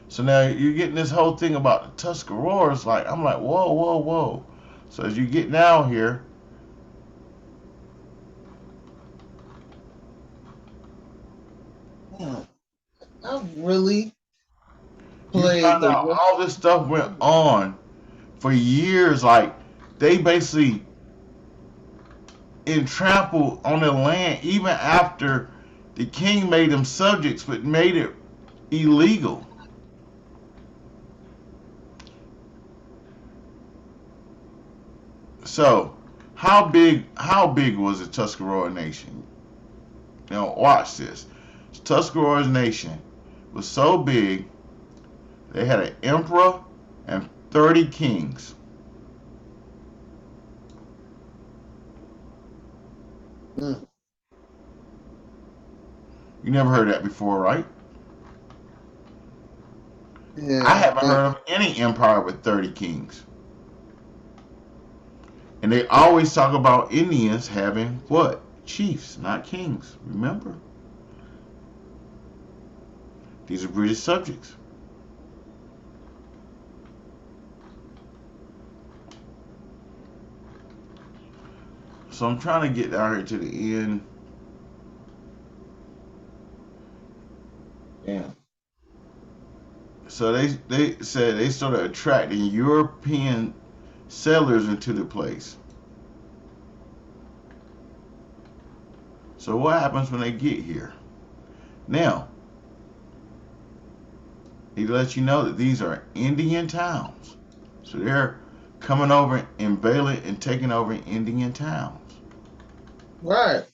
So now you're getting this whole thing about the Tuscaroras. Like I'm like, whoa, whoa, whoa. So as you get down here,
I really
you
played
find
the
out all this stuff went on for years. Like they basically entramped on their land even after the king made them subjects, but made it illegal. So how big was the Tuscarora nation? Now watch this. Tuscarora's nation was so big they had an emperor and 30 kings.
Mm.
You never heard that before, right? I
Yeah.
haven't heard of any empire with 30 kings. And they always talk about Indians having what? Chiefs, not kings. Remember? These are British subjects. So I'm trying to get down here to the end.
Yeah.
So they said they started attracting European settlers into the place. So what happens when they get here? Now, he lets you know that these are Indian towns. So they're coming over, invading, and taking over Indian towns.
Right.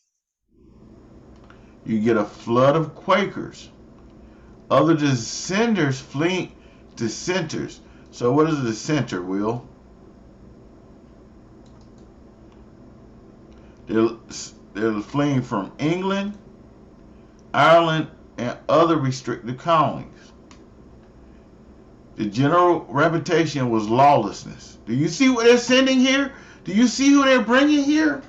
You get a flood of Quakers. Other dissenters fleeing dissenters. So what is a dissenter, Will? They're fleeing from England, Ireland, and other restricted colonies. The general reputation was lawlessness. Do you see what they're sending here? Do you see who they're bringing here?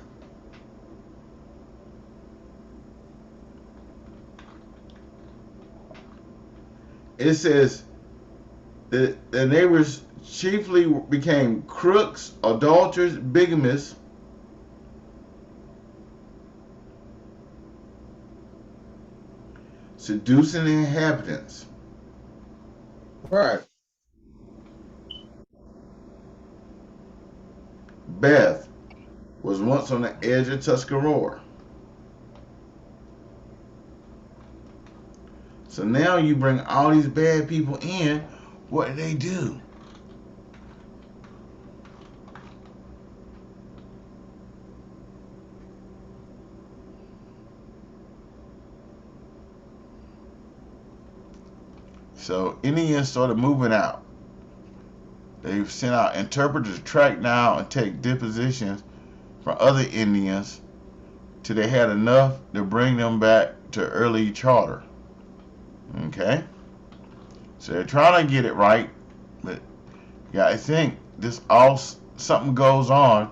it says that the neighbors chiefly became crooks, adulterers, bigamists, seducing the inhabitants.
Right.
Beth was once on the edge of Tuscarora. So now you bring all these bad people in. What do they do? So Indians started moving out. They sent out interpreters to track down and take depositions from other Indians till they had enough to bring them back to early charter. Okay? So they're trying to get it right, but yeah, I think this all something goes on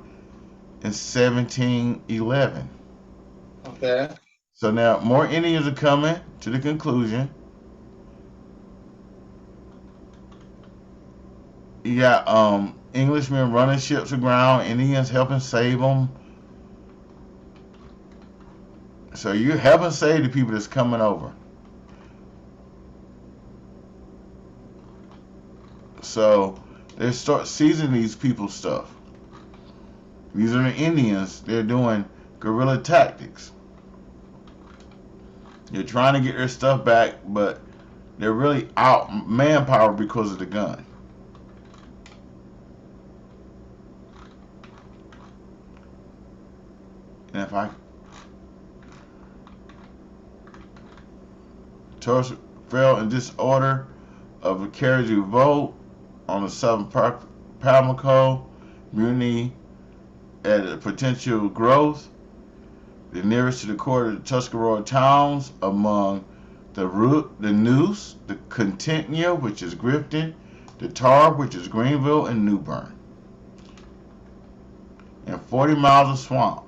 in 1711.
Okay.
So now more Indians are coming to the conclusion. You got Englishmen running ships aground, Indians helping save them. So you helping save the people that's coming over. So they start seizing these people's stuff. These are the Indians. They're doing guerrilla tactics. They're trying to get their stuff back, but they're really out manpower because of the gun. And if I Torres fell in disorder of a carriage revolt on the southern Pamlico, mutiny at a potential growth. The nearest to the core of the Tuscarora towns among the Noose, the Contentnia, which is Grifton, the Tar, which is Greenville, and Newbern. And 40 miles of swamp.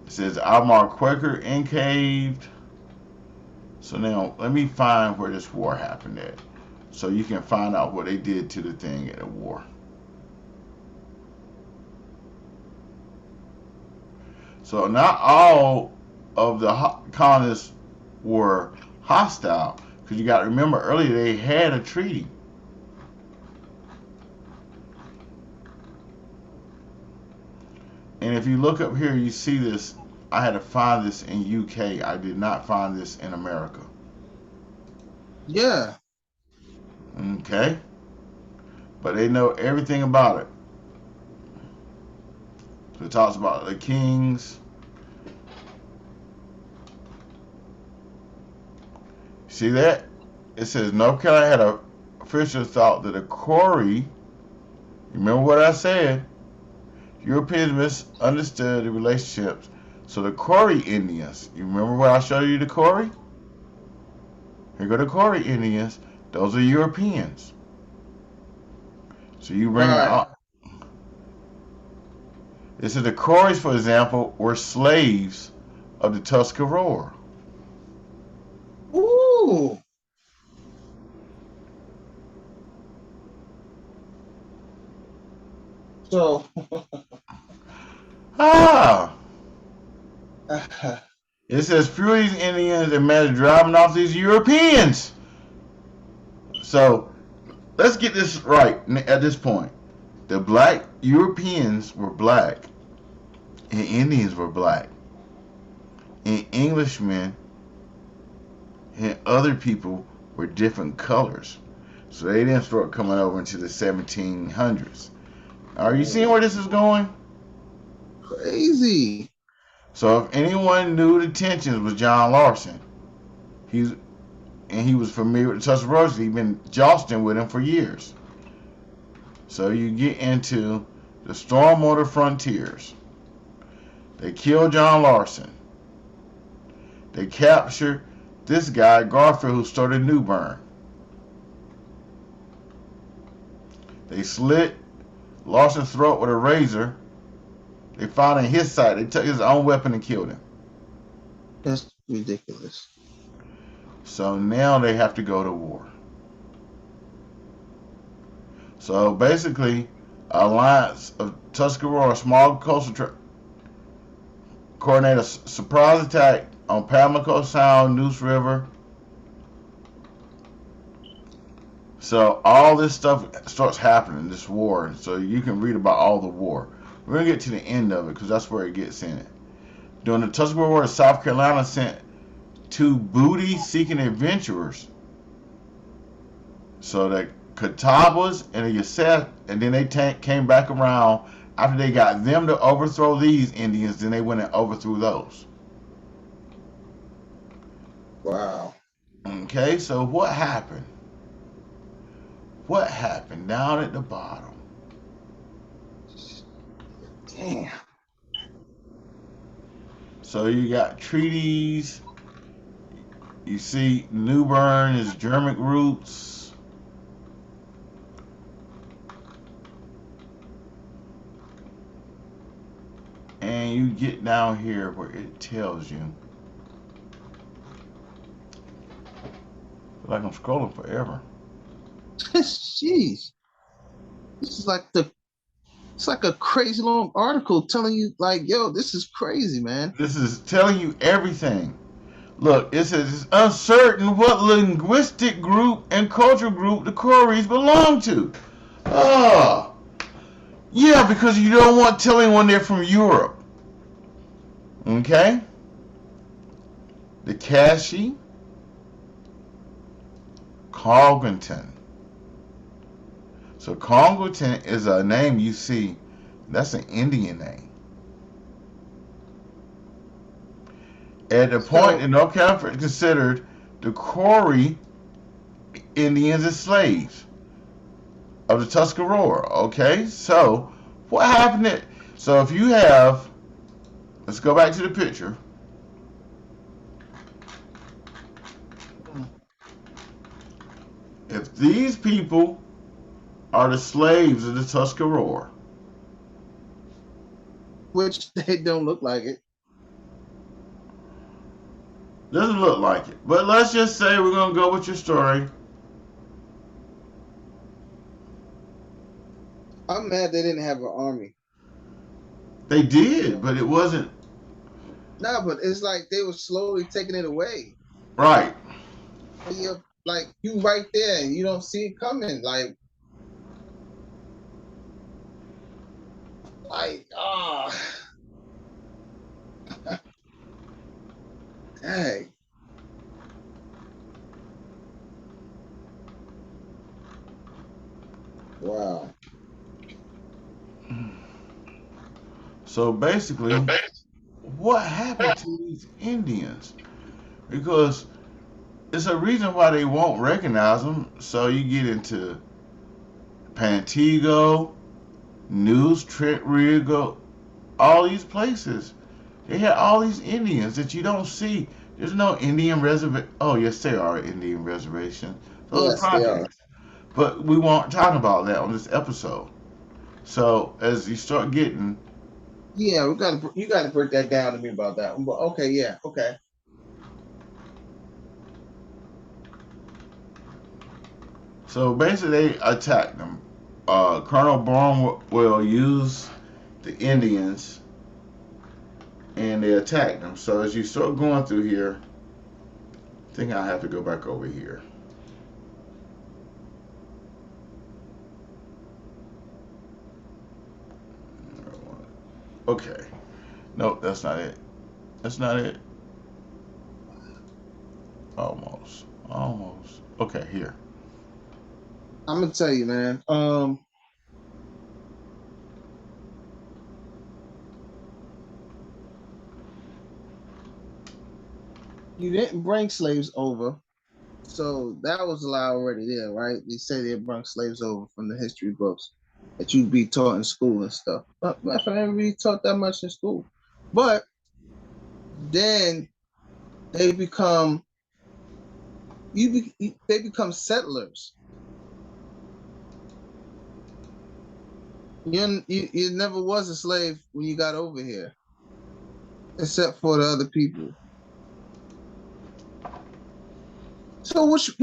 It says Almar Quaker encaved. So now let me find where this war happened at, so you can find out what they did to the thing at the war. So not all of the colonists were hostile, because you got to remember earlier they had a treaty. And if you look up here, you see this. I had to find this in UK. I did not find this in America.
Yeah.
Okay. But they know everything about it. So it talks about the kings. See that? It says North Carolina had a official thought that a quarry, remember what I said, Europeans misunderstood the relationships. So the Corey Indians, you remember what I showed you the Corey? Here go the Corey Indians. Those are Europeans. So you bring out. It says the Coreys, for example, were slaves of the Tuscarora War.
Ooh. So.
It says few of these Indians that managed driving off these Europeans. So let's get this right at this point. The black Europeans were black, and Indians were black, and Englishmen and other people were different colors. So they didn't start coming over until the 1700s. Are you seeing where this is going?
Crazy.
So if anyone knew the tensions was John Larson, he was familiar with the Tuscarora. He'd been jostling with him for years. So you get into the storm on the frontiers. They killed John Larson. They captured this guy, Garfield, who started Newbern. They slit Larson's throat with a razor. They found in his side. They took his own weapon and killed him.
That's ridiculous.
So now they have to go to war. So basically, alliance of Tuscarora, small coastal coordinate a surprise attack on Pamlico Sound, Neuse River. So all this stuff starts happening, this war. So you can read about all the war. We're gonna get to the end of it because that's where it gets in it. During the Tuscarora War, South Carolina sent two booty-seeking adventurers. So the Catawbas and the Yosef, and then they came back around after they got them to overthrow these Indians. Then they went and overthrew those.
Wow.
Okay, so what happened? What happened down at the bottom?
Damn.
So you got treaties. You see New Bern is German roots. And you get down here where it tells you. Like I'm scrolling forever.
Jeez. This is like it's like a crazy long article telling you like, yo, this is crazy, man.
This is telling you everything. Look, it says it's uncertain what linguistic group and cultural group the Coreys belong to. Oh, yeah, because you don't want to tell anyone they're from Europe. Okay? The Cashi, Congleton. So Congleton is a name you see. That's an Indian name. At the point in North Carolina considered the Corey Indians as slaves of the Tuscarora. Okay, so what happened? So if you have, let's go back to the picture. If these people are the slaves of the Tuscarora,
which they don't look like it.
Doesn't look like it. But let's just say we're going to go with your story.
I'm mad they didn't have an army.
They did, but it wasn't.
No, but it's like they were slowly taking it away.
Right.
And you're like, you right there and you don't see it coming. Like, dang. Wow.
So basically, what happened to these Indians? Because it's a reason why they won't recognize them. So you get into Pantego, News, Trent Rigo, all these places. They had all these Indians that you don't see. There's no Indian reservation. Oh, yes, there are Indian reservations. Those
Yes,
are
they are.
projects. But we won't talk about that on this episode. So as you start getting,
Yeah, you gotta break that down to me about that one. But okay, yeah, okay.
so basically they attack them. Colonel Barnwell used the Indians and they attacked them. So as you start going through here, I think I have to go back over here. Okay. Nope, that's not it. That's not it. Almost. Almost. Okay, here.
I'm gonna tell you, man. You didn't bring slaves over, so that was a lie already there, right? They say they brought slaves over from the history books that you'd be taught in school and stuff. But I never really taught that much in school. But then they become they become settlers. You never was a slave when you got over here, except for the other people. So which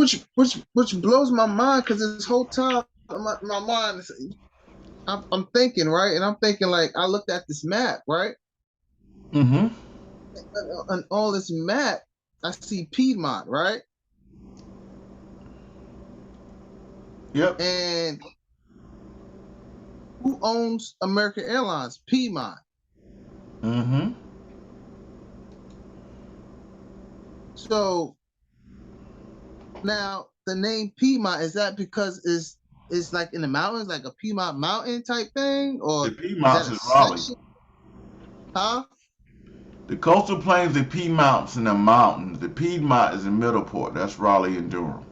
blows my mind because this whole time my mind is, I'm thinking right, and I'm thinking like I looked at this map right,
Mm-hmm.
and on all this map I see Piedmont right,
Yep.
and who owns American Airlines? Piedmont.
Mm-hmm.
So now the name Piedmont, is that because it's like in the mountains, like a Piedmont mountain type thing,
The
or is that
Piedmonts
a
is Raleigh.
section? Huh?
The coastal plains, the Piedmonts, and the mountains. The Piedmont is in Middleport. That's Raleigh and Durham.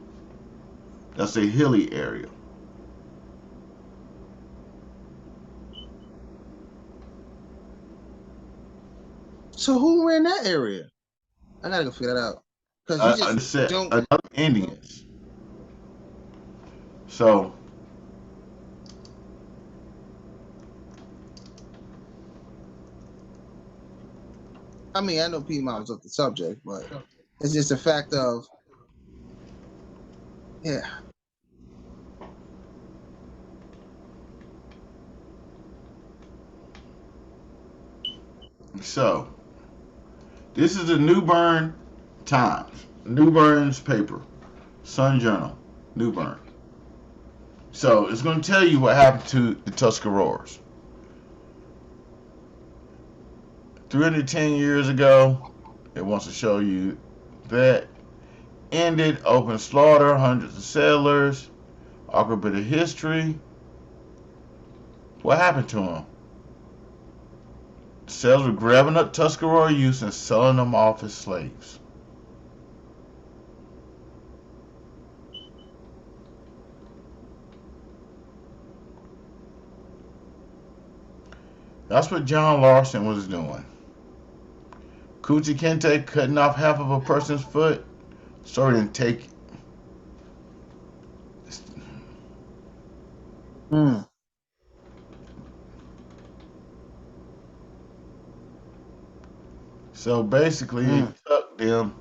That's a hilly area.
So who ran that area? I gotta go figure that out because you just don't.
Another Indians. So
I mean, I know Piedmont was off the subject, but it's just a fact of yeah.
so this is the New Bern Times, New Bern's paper, Sun Journal, New Bern. So it's going to tell you what happened to the Tuscaroras. 310 years ago, it wants to show you that ended open slaughter, hundreds of settlers, awkward bit of history. What happened to them? Settlers were grabbing up Tuscarora youths and selling them off as slaves. That's what John Larson was doing. Kuchi Kinte cutting off half of a person's foot. Sorry to take.
Mm,
So basically, they
mm,
tucked them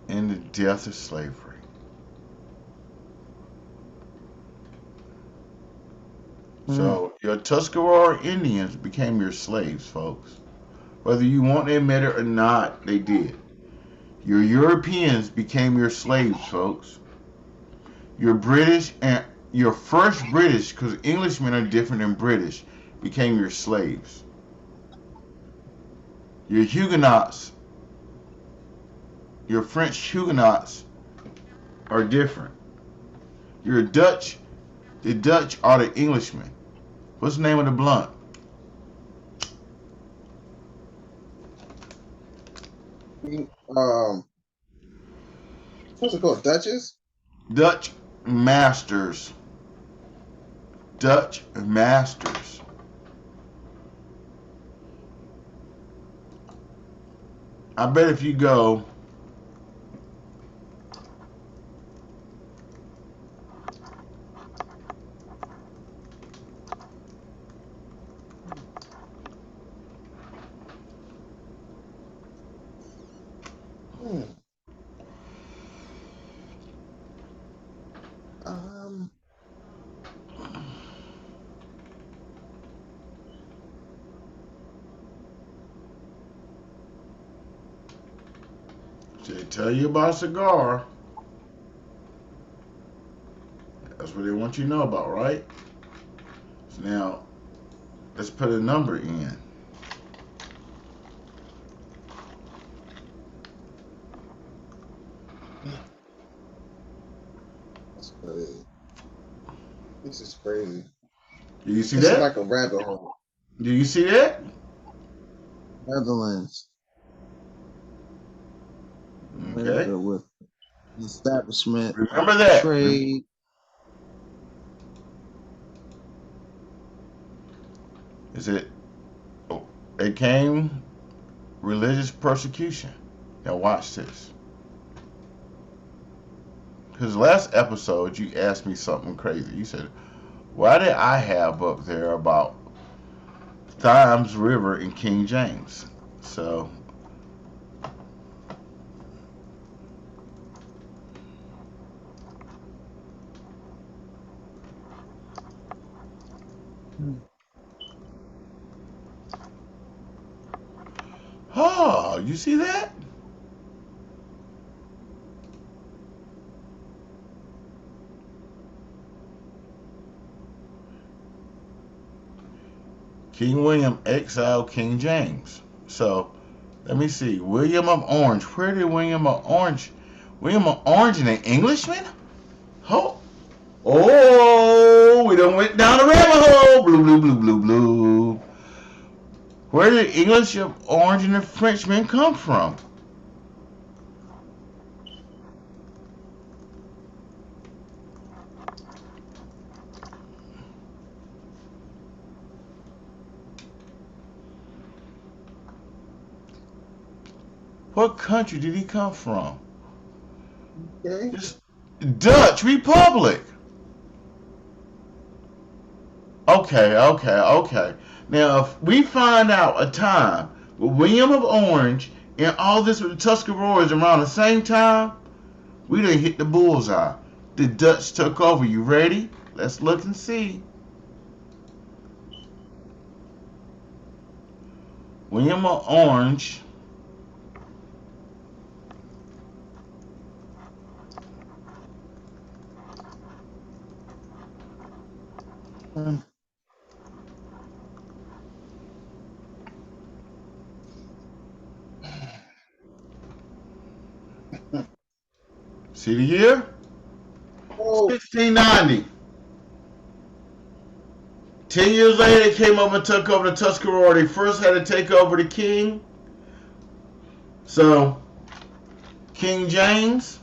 in the death of slavery.
mm.
So your Tuscarora Indians became your slaves, folks. Whether you want to admit it or not, they did. Your Europeans became your slaves, folks. Your British and your first British, because Englishmen are different than British, became your slaves. Your Huguenots, your French Huguenots are different. Your Dutch, the Dutch are the Englishmen. What's the name of the blunt?
Um, what's it called? Duchess?
Dutch masters. Dutch masters. I bet if you go
Hmm. Um,
they tell you about a cigar, that's what they want you to know about, right? So now let's put a number in.
that's crazy. This is crazy.
Do you see
This is
that?
like a rabbit hole.
Do you see that?
Netherlands,
Okay.
America with establishment of
Remember that.
trade.
Is it? Oh, it came religious persecution. Now watch this. Because last episode you asked me something crazy. You said, "Why did I have up there about Thames River in King James?" So Oh, you see that? King William exiled King James. So let me see. William of Orange. Where did William of Orange? William of Orange and an Englishman? Oh, we done went down the rabbit hole. Blue, blue, blue, blue, blue. Where did English of Orange and the Frenchman come from? What country did he come from?
Okay.
It's Dutch Republic. Okay. Now, if we find out a time with William of Orange and all this with the Tuscarora Wars around the same time, we done hit the bullseye. The Dutch took over. You ready? Let's look and see. William of Orange.
Mm.
See the year?
Oh,
1690. 10 years later, they came over and took over the Tuscarora. They first had to take over the king. So, King James,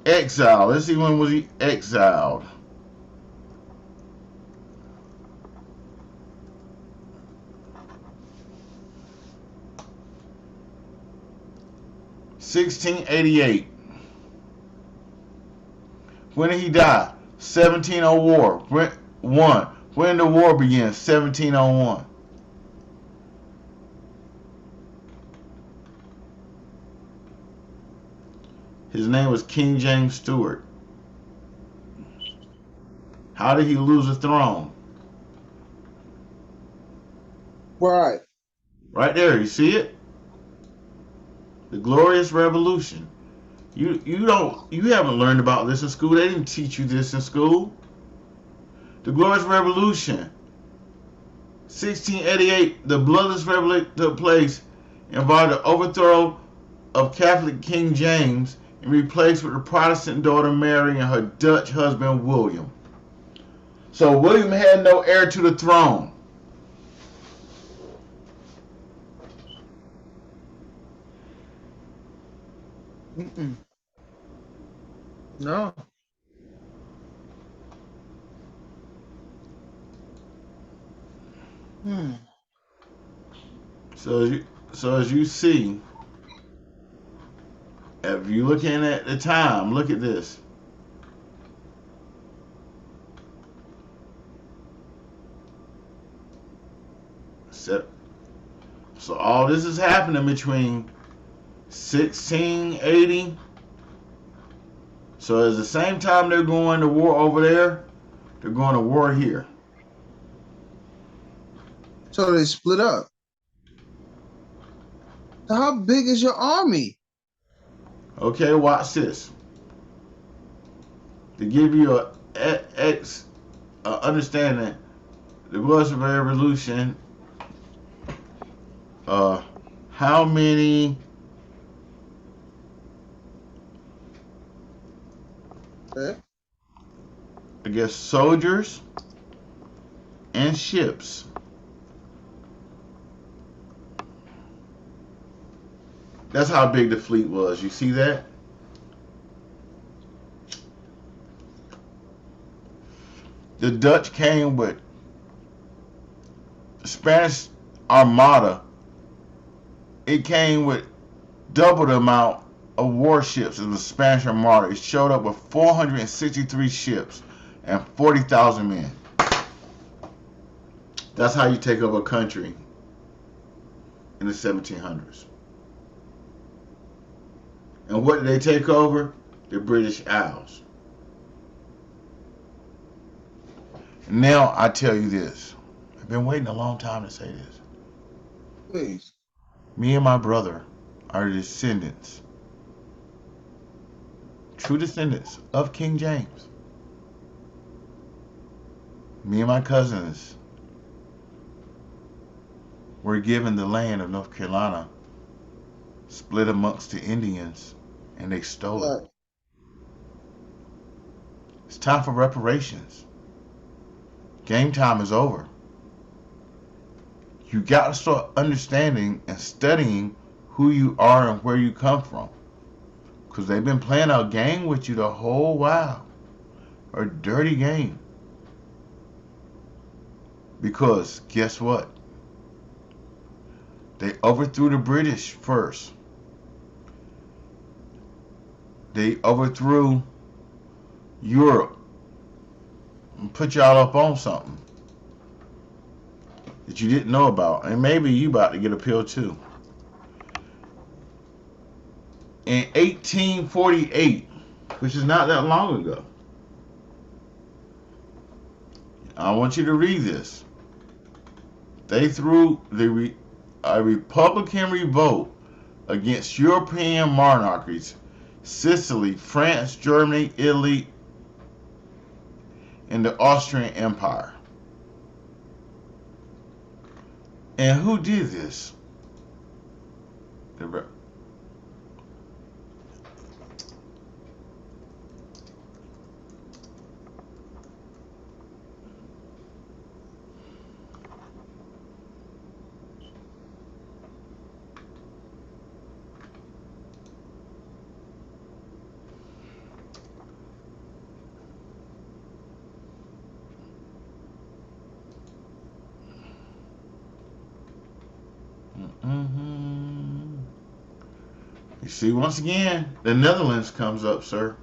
exiled. Let's see, when was he exiled? (1688). When did he die? 1701. When the war began? 1701. His name was King James Stewart. How did he lose the throne?
right.
Right there, you see it? The Glorious Revolution. You haven't learned about this in school. They didn't teach you this in school. The Glorious Revolution. 1688, the bloodless revolution took place, involved the overthrow of Catholic King James and replaced with the Protestant daughter Mary and her Dutch husband William. So William had no heir to the throne.
Mm-mm. No. Hmm.
So as you see, if you're looking at the time, look at this. So all this is happening between 1680. So at the same time they're going to war over there, they're going to war here.
So they split up. So how big is your army?
Okay, watch this. To give you a understanding, the Glorious Revolution. How many?
Okay.
I guess soldiers and ships. That's how big the fleet was. You see that? The Dutch came with Spanish Armada. It came with double the amount of warships as the Spanish Armada. It showed up with 463 ships and 40,000 men. That's how you take over a country in the 1700s. And what did they take over? The British Isles. Now I tell you this. been waiting a long time to say this.
Please.
Me and my brother are descendants, true descendants of King James. Me and my cousins were given the land of North Carolina, split amongst the Indians, and they stole it.
Right.
It's time for reparations. Game time is over. You got to start understanding and studying who you are and where you come from. Because they've been playing a game with you the whole while. A dirty game. Because guess what? They overthrew the British first. They overthrew Europe and put y'all up on something that you didn't know about. And maybe you about to get a pill too. In 1848, which is not that long ago, I want you to read this. They threw a Republican revolt against European monarchies, Sicily, France, Germany, Italy, and the Austrian Empire. And who did this? Mm-hmm. You see, once again, the Netherlands comes up, sir.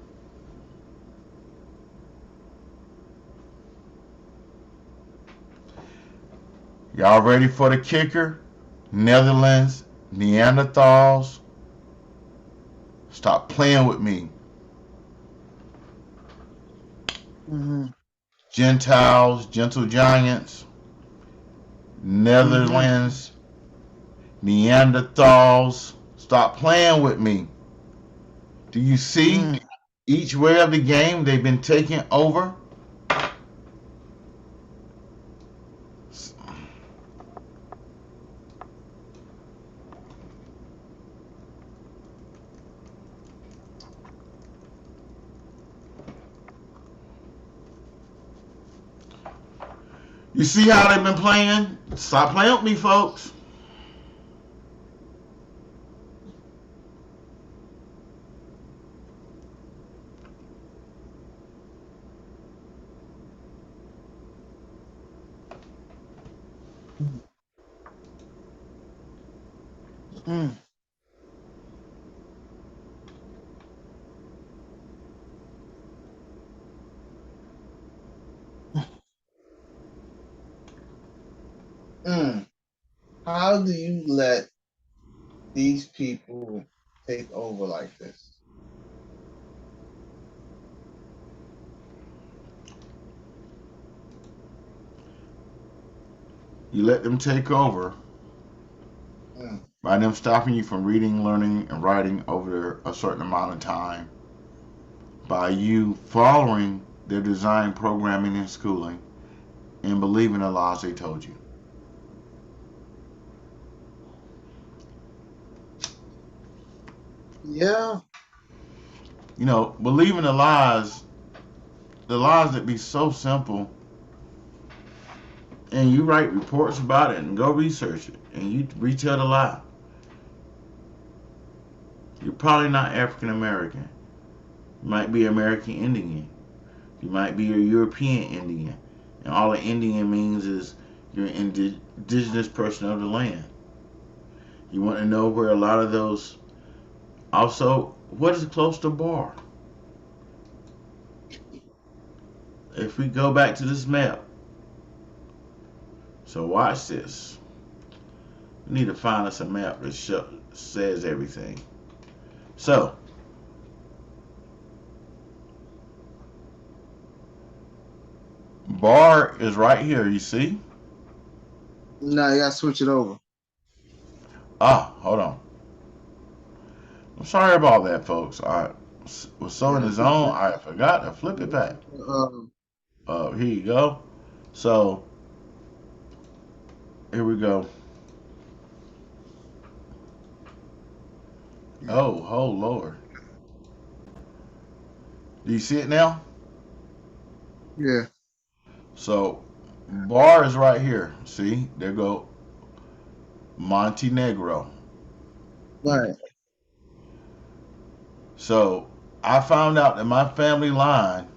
Y'all ready for the kicker? Netherlands, Neanderthals. Stop playing with me.
Mm-hmm.
Gentiles, gentle giants, Netherlands, Neanderthals. Stop playing with me. Do you see each way of the game they've been taking over? You see how they've been playing? Stop playing with me, folks.
Mm. Mm. How do you let these people take over like this?
You let them take over by them stopping you from reading, learning, and writing over a certain amount of time, by you following their design programming and schooling and believing the lies they told you.
Yeah.
You know, believing the lies that be so simple, and you write reports about it and go research it and you retell the lie. You're probably not African American. You might be American Indian. You might be a European Indian. And all an Indian means is you're an indigenous person of the land. You want to know where a lot of those... Also, what is close to Bar? If we go back to this map. So watch this. We need to find us a map that says everything. So, Bar is right here, you see?
Nah, you gotta switch it over.
Ah, hold on. I'm sorry about that, folks. I was so in
Yeah,
the
switch
zone,
it.
I forgot to flip it back. Here you go. So here we go.
Yeah.
Oh Lord. Do you see it now?
Yeah.
So bar is right here. See, there go Montenegro.
Right.
So I found out that my family line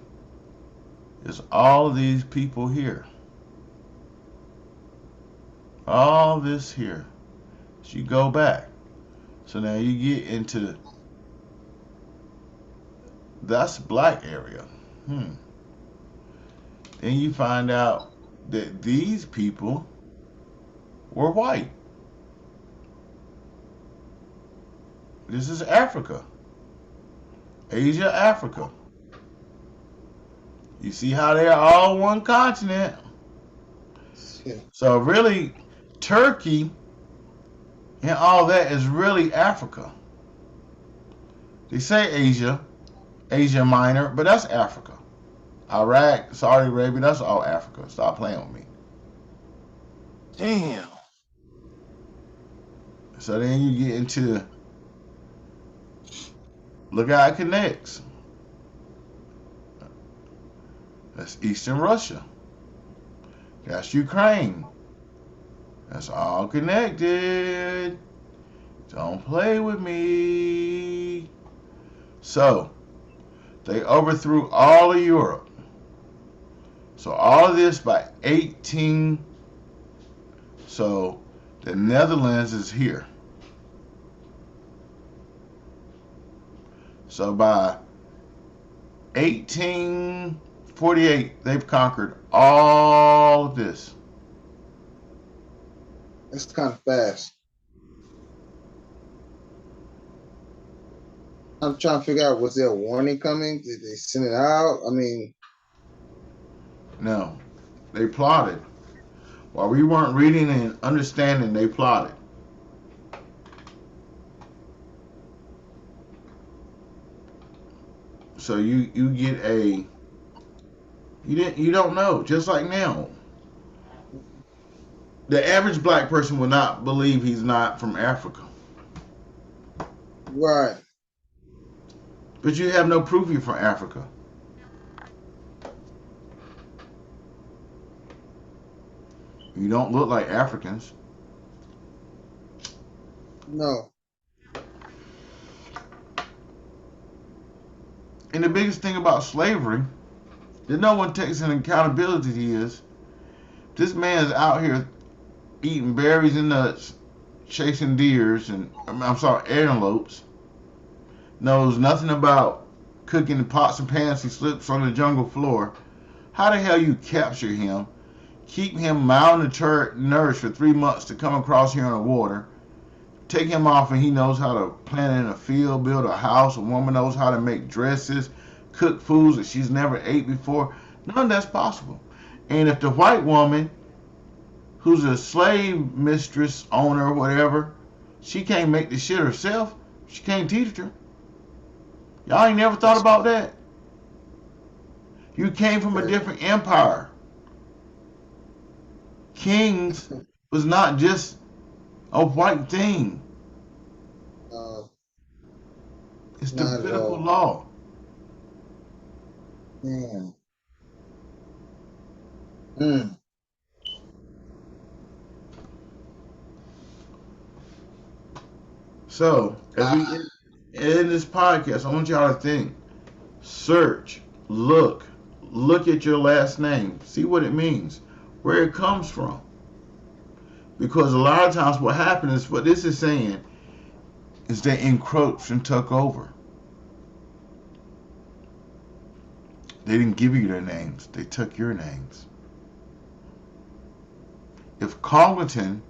is all of these people here. All this here. So you go back. So now you get into that's black area. Hmm. Then you find out that these people were white. This is Africa. Asia, Africa. You see how they're all one continent.
Yeah.
So really, Turkey and all that is really Africa. They say Asia, Asia Minor, but that's Africa. Iraq, Saudi Arabia, that's all Africa. Stop playing with me.
Damn.
So then you get into look how it connects. That's Eastern Russia. That's Ukraine. That's all connected. Don't play with me. So they overthrew all of Europe. So all of this by 18. So the Netherlands is here. So by 1848, they've conquered all of this.
That's kind of fast. I'm trying to figure out, was there a warning coming? Did they send it out? I mean,
No, they plotted. While we weren't reading and understanding, they plotted. So you get a you don't know. Just like now, the average black person will not believe he's not from Africa,
right.
but you have no proof you're from Africa. You don't look like Africans.
No.
And the biggest thing about slavery that no one takes an accountability is this man is out here eating berries and nuts, chasing deers and I'm sorry, antelopes. Knows nothing about cooking in pots and pans. He slips on the jungle floor. How the hell you capture him, keep him malnourished for 3 months to come across here in the water, take him off and he knows how to plant in a field, build a house, a woman knows how to make dresses, cook foods that she's never ate before. None of that's possible. And if the white woman, who's a slave mistress, owner, whatever, she can't make the shit herself, she can't teach it to her. Y'all ain't never thought
That's
about that? You came from a
crazy.
different empire. Kings was not just a white thing.
Uh,
It's the
not at
biblical
all.
law.
Damn. Mm.
So, as we
I,
in this podcast, I want y'all to think, search, look at your last name, see what it means, where it comes from. Because a lot of times what happens is what this is saying is they encroached and took over. They didn't give you their names, they took your names. If Congleton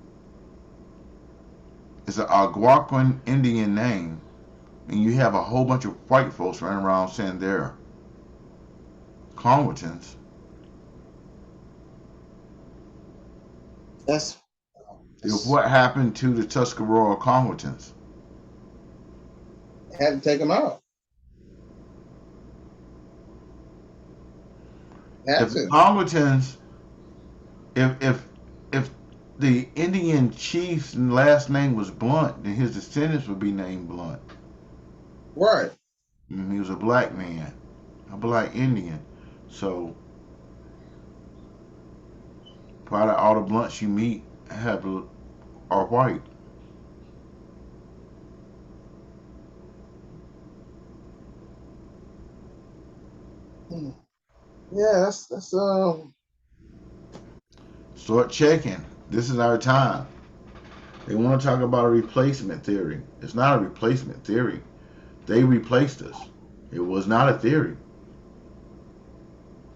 is an Algonquin Indian name, and you have a whole bunch of white folks running around saying they're Congletons,
that's
What happened to the Tuscarora combatants?
Had to take them out. Had
If the
to.
combatants, if the Indian chief's last name was Blunt, then his descendants would be named Blunt.
Right.
He was a black man, a black Indian. So probably all the Blunts you meet are white.
Yeah, that's
Start checking. This is our time. They want to talk about a replacement theory. It's not a replacement theory. They replaced us. It was not a theory.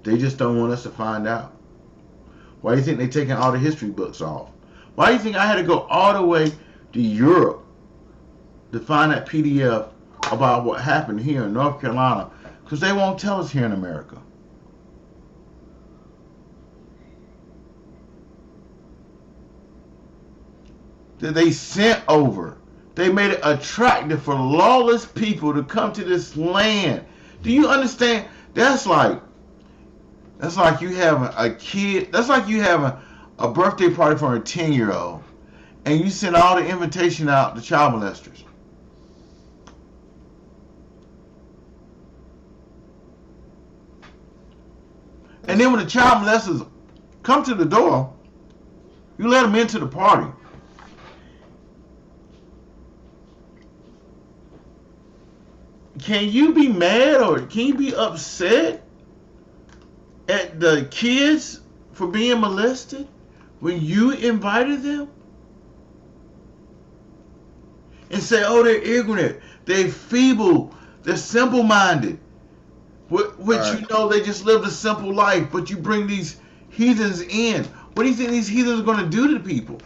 They just don't want us to find out. Why do you think they're taking all the history books off? Why do you think I had to go all the way to Europe to find that PDF about what happened here in North Carolina? Because they won't tell us here in America. That they sent over. They made it attractive for lawless people to come to this land. Do you understand? That's like you having a kid. That's like you having a birthday party for a 10-year-old, and you send all the invitation out to child molesters. And then when the child molesters come to the door, you let them into the party. Can you be mad or can you be upset at the kids for being molested when you invited them? And say, oh, they're ignorant, they're feeble, they're simple-minded. Which
right.
you know they just lived a simple life, but you bring these heathens in. What do you think these heathens are going to do to people?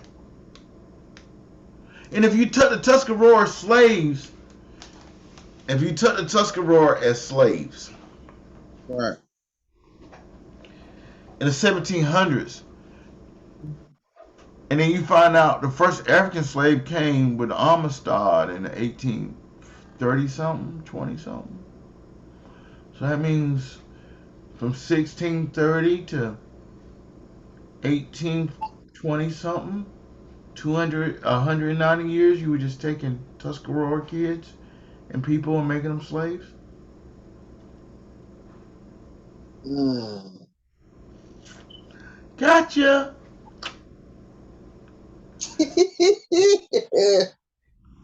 And if you took the Tuscarora slaves, if you took the Tuscarora as slaves,
Right.
in the 1700s, and then you find out the first African slave came with Amistad in the 1830 something, 20 something. So that means from 1630 to 1820 something, 190 years, you were just taking Tuscarora kids and people and making them slaves.
Mm.
Gotcha. I've been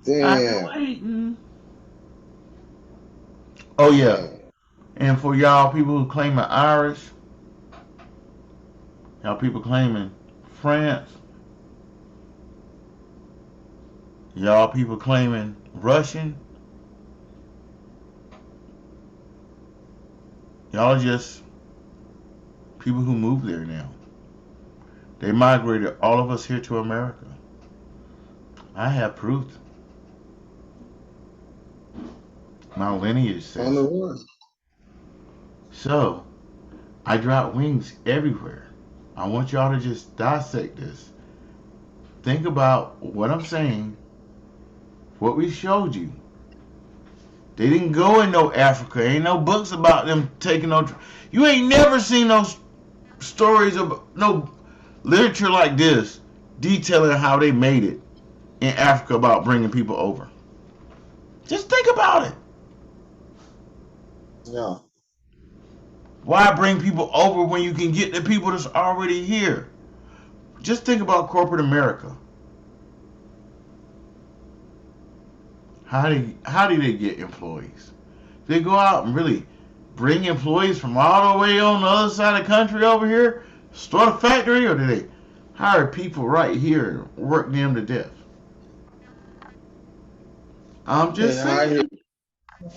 Damn.
waiting. Oh yeah.
Damn.
And for y'all people who claim Irish, y'all people claiming France, y'all people claiming Russian, y'all just people who moved there now. They migrated all of us here to America. I have proof. My lineage
On
says.
the run.
So, I drop wings everywhere. I want y'all to just dissect this. Think about what I'm saying, what we showed you. They didn't go in no Africa. Ain't no books about them taking no. You ain't never seen those stories of no literature like this detailing how they made it in Africa about bringing people over. Just think about it.
Yeah.
Why bring people over when you can get the people that's already here? Just think about corporate America. How do they get employees? They go out and really bring employees from all the way on the other side of the country over here, start a factory, or do they hire people right here and work them to death? I'm
And
just saying.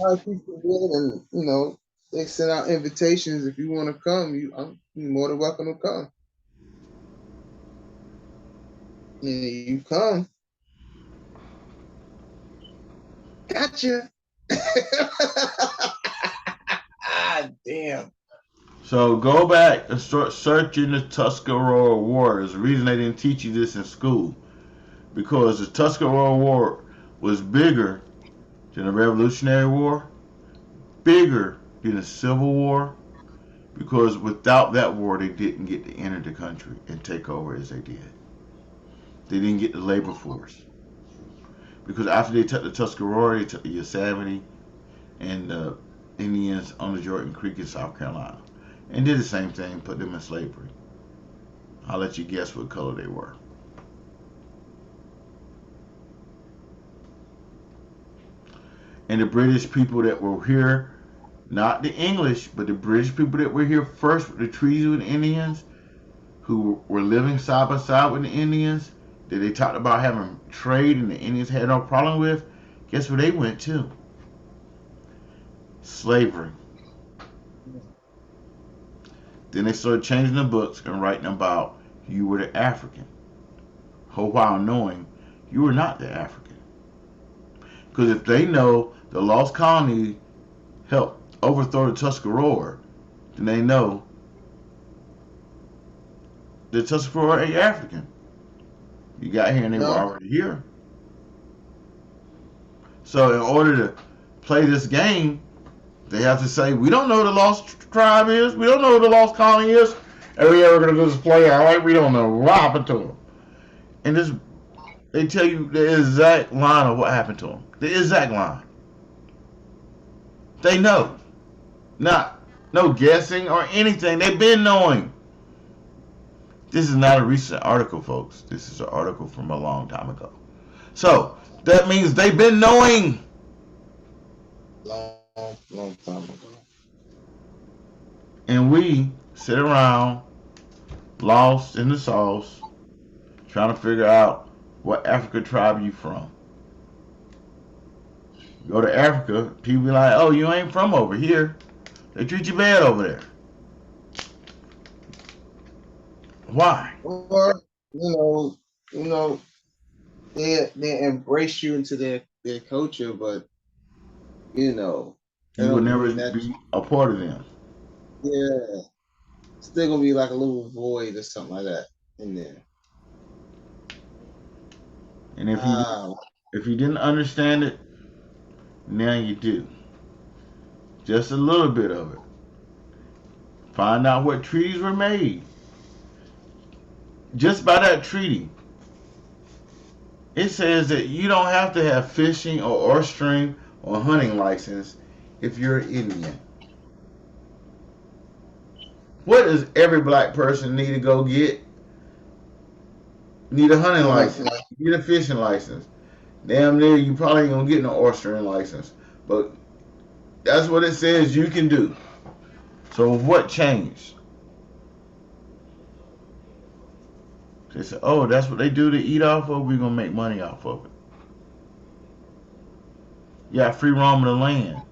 how people do it, and they send out invitations. If you want to come, you're more than welcome to come. And you come. Gotcha. Damn.
So go back and start searching the Tuscarora War. There's a reason they didn't teach you this in school. because the Tuscarora War was bigger than the Revolutionary War, bigger than the Civil War, because without that war, they didn't get to enter the country and take over as they did. They didn't get the labor force. Because after they took the Tuscarora, they took the Yosemite and the Indians on the Jordan Creek in South Carolina and did the same thing, put them in slavery. I'll let you guess what color they were. And the British people that were here, not the English, but the British people that were here first with the treaties with the Indians, who were living side by side with the Indians, that they talked about having trade and the Indians had no problem with, guess where they went to? Slavery. Then they started changing the books and writing about you were the African, whole while knowing you were not the African. Because if they know the lost colony helped overthrow the Tuscarora, then they know the Tuscarora ain't African. You got here and they were
No,
already here. So in order to play this game, they have to say, we don't know who the lost tribe is. We don't know who the lost colony is. And we ever going to just play out like we don't know what happened to them. And this, they tell you the exact line of what happened to them. The exact line. They know. Not no guessing or anything. They've been knowing. This is not a recent article, folks. This is an article from a long time ago. So that means they've been knowing.
long time ago.
And we sit around lost in the sauce trying to figure out what Africa tribe you from. Go to Africa, people be like, oh, you ain't from over here. They treat you bad over there. Why?
Or you know, they embrace you into their culture, but that
You will
don't
never
mean that.
be a part of them.
Yeah, still gonna be like a little void or something like that in there.
And
Ah,
if you didn't understand it, now you do. Just a little bit of it. Find out what treaties were made. Just by that treaty, it says that you don't have to have fishing or oystering or hunting license if you're an Indian. What does every black person need to go get? Need a hunting license. Need a fishing license. Damn near you probably ain't gonna get no oystering license. But that's what it says you can do. So what changed? They said, oh, that's what they do to eat off of? We're gonna make money off of it. You got free roam of the land.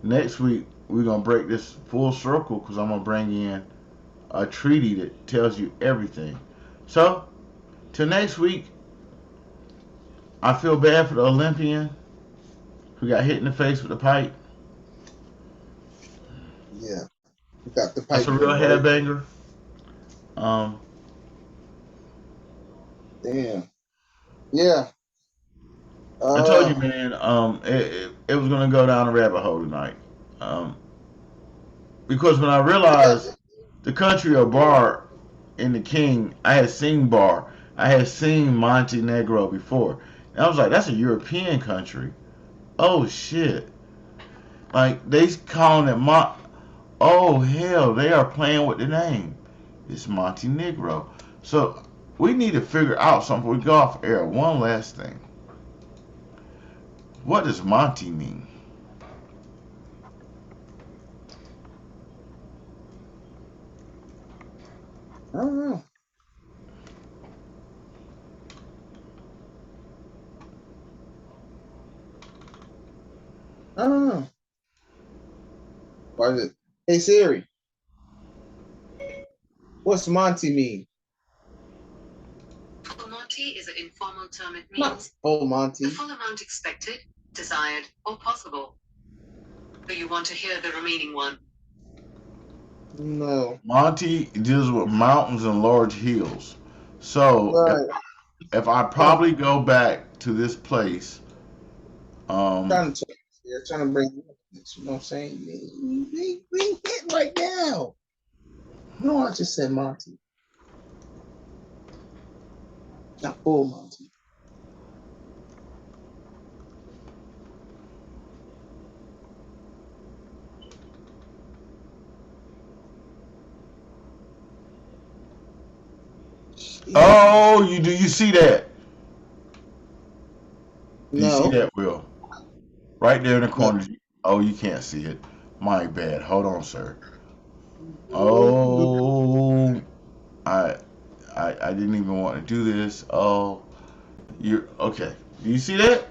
Next week we're gonna break this full circle because I'm gonna bring in a treaty that tells you everything. So till next week, I feel bad for the Olympian who got hit in the face with a pipe.
yeah, you got the
That's
pipe
a
in
real
the
headbanger. Um,
Damn. Yeah.
I told you,
Uh.
man. It was gonna go down a rabbit hole tonight. Um, because when I realized the country of Bar and the King, I had seen Bar. I had seen Montenegro before. And I was like, that's a European country. Oh shit! Like they calling it Oh hell, they are playing with the name. It's Montenegro. So we need to figure out something before we go off air. One last thing. What does Monty mean?
I don't know. I don't know. Why is it? Hey Siri, what's Monty mean?
Full Monty is an informal term. It
Not
means
full Monty.
the full amount expected, desired, or possible. Do you want to hear the remaining one?
No.
Monty deals with mountains and large hills. So
Right.
if I probably go back to this place,
Trying to check. Yeah, trying to bring you up. You know what I'm saying? We hit right now. No, I just said Monty. Not full Monty.
oh, you see that? Do you see
No.
that, Will? Right there in the
No.
corner. Oh, you can't see it. My bad. Hold on, sir. Oh, I I didn't even want to do this. Oh, you're okay. Do you see that?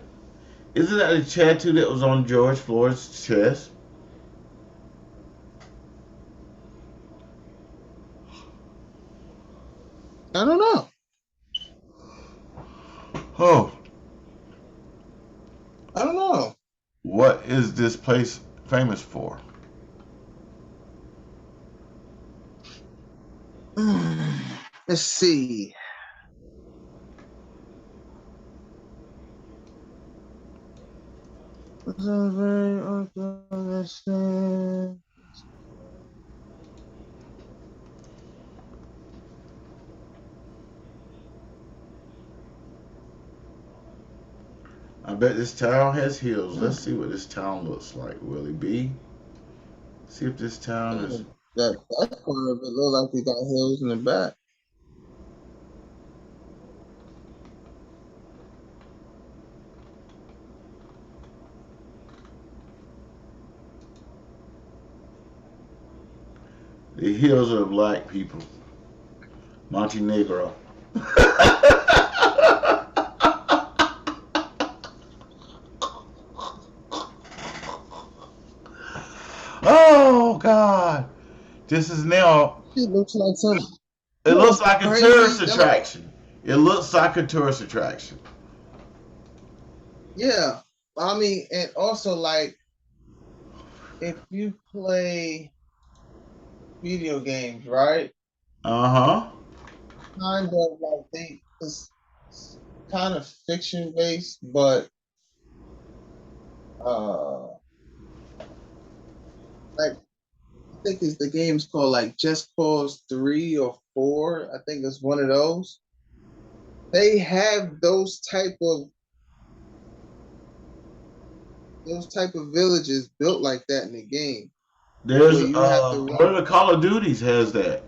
Isn't that a tattoo that was on George Floyd's chest?
I don't know.
Oh,
I don't know.
what is this place famous for?
Let's see.
I bet this town has hills. Let's see what this town looks like, Willie B. See if this town is.
That corner of it look like they got hills in the back.
The hills of black people. Montenegro. Oh God! This is now.
It looks like some.
It looks like a tourist
Crazy.
attraction. It looks like a tourist attraction.
Yeah. I mean, and also like if you play video games, right?
Uh huh.
Kind of like it's kind of fiction based, but uh like I think it's the game's called like Just Cause 3 or 4. I think it's one of those. They have those type of villages built like that in the game
There's
where you have to
one of
run.
the Call of Duties has that.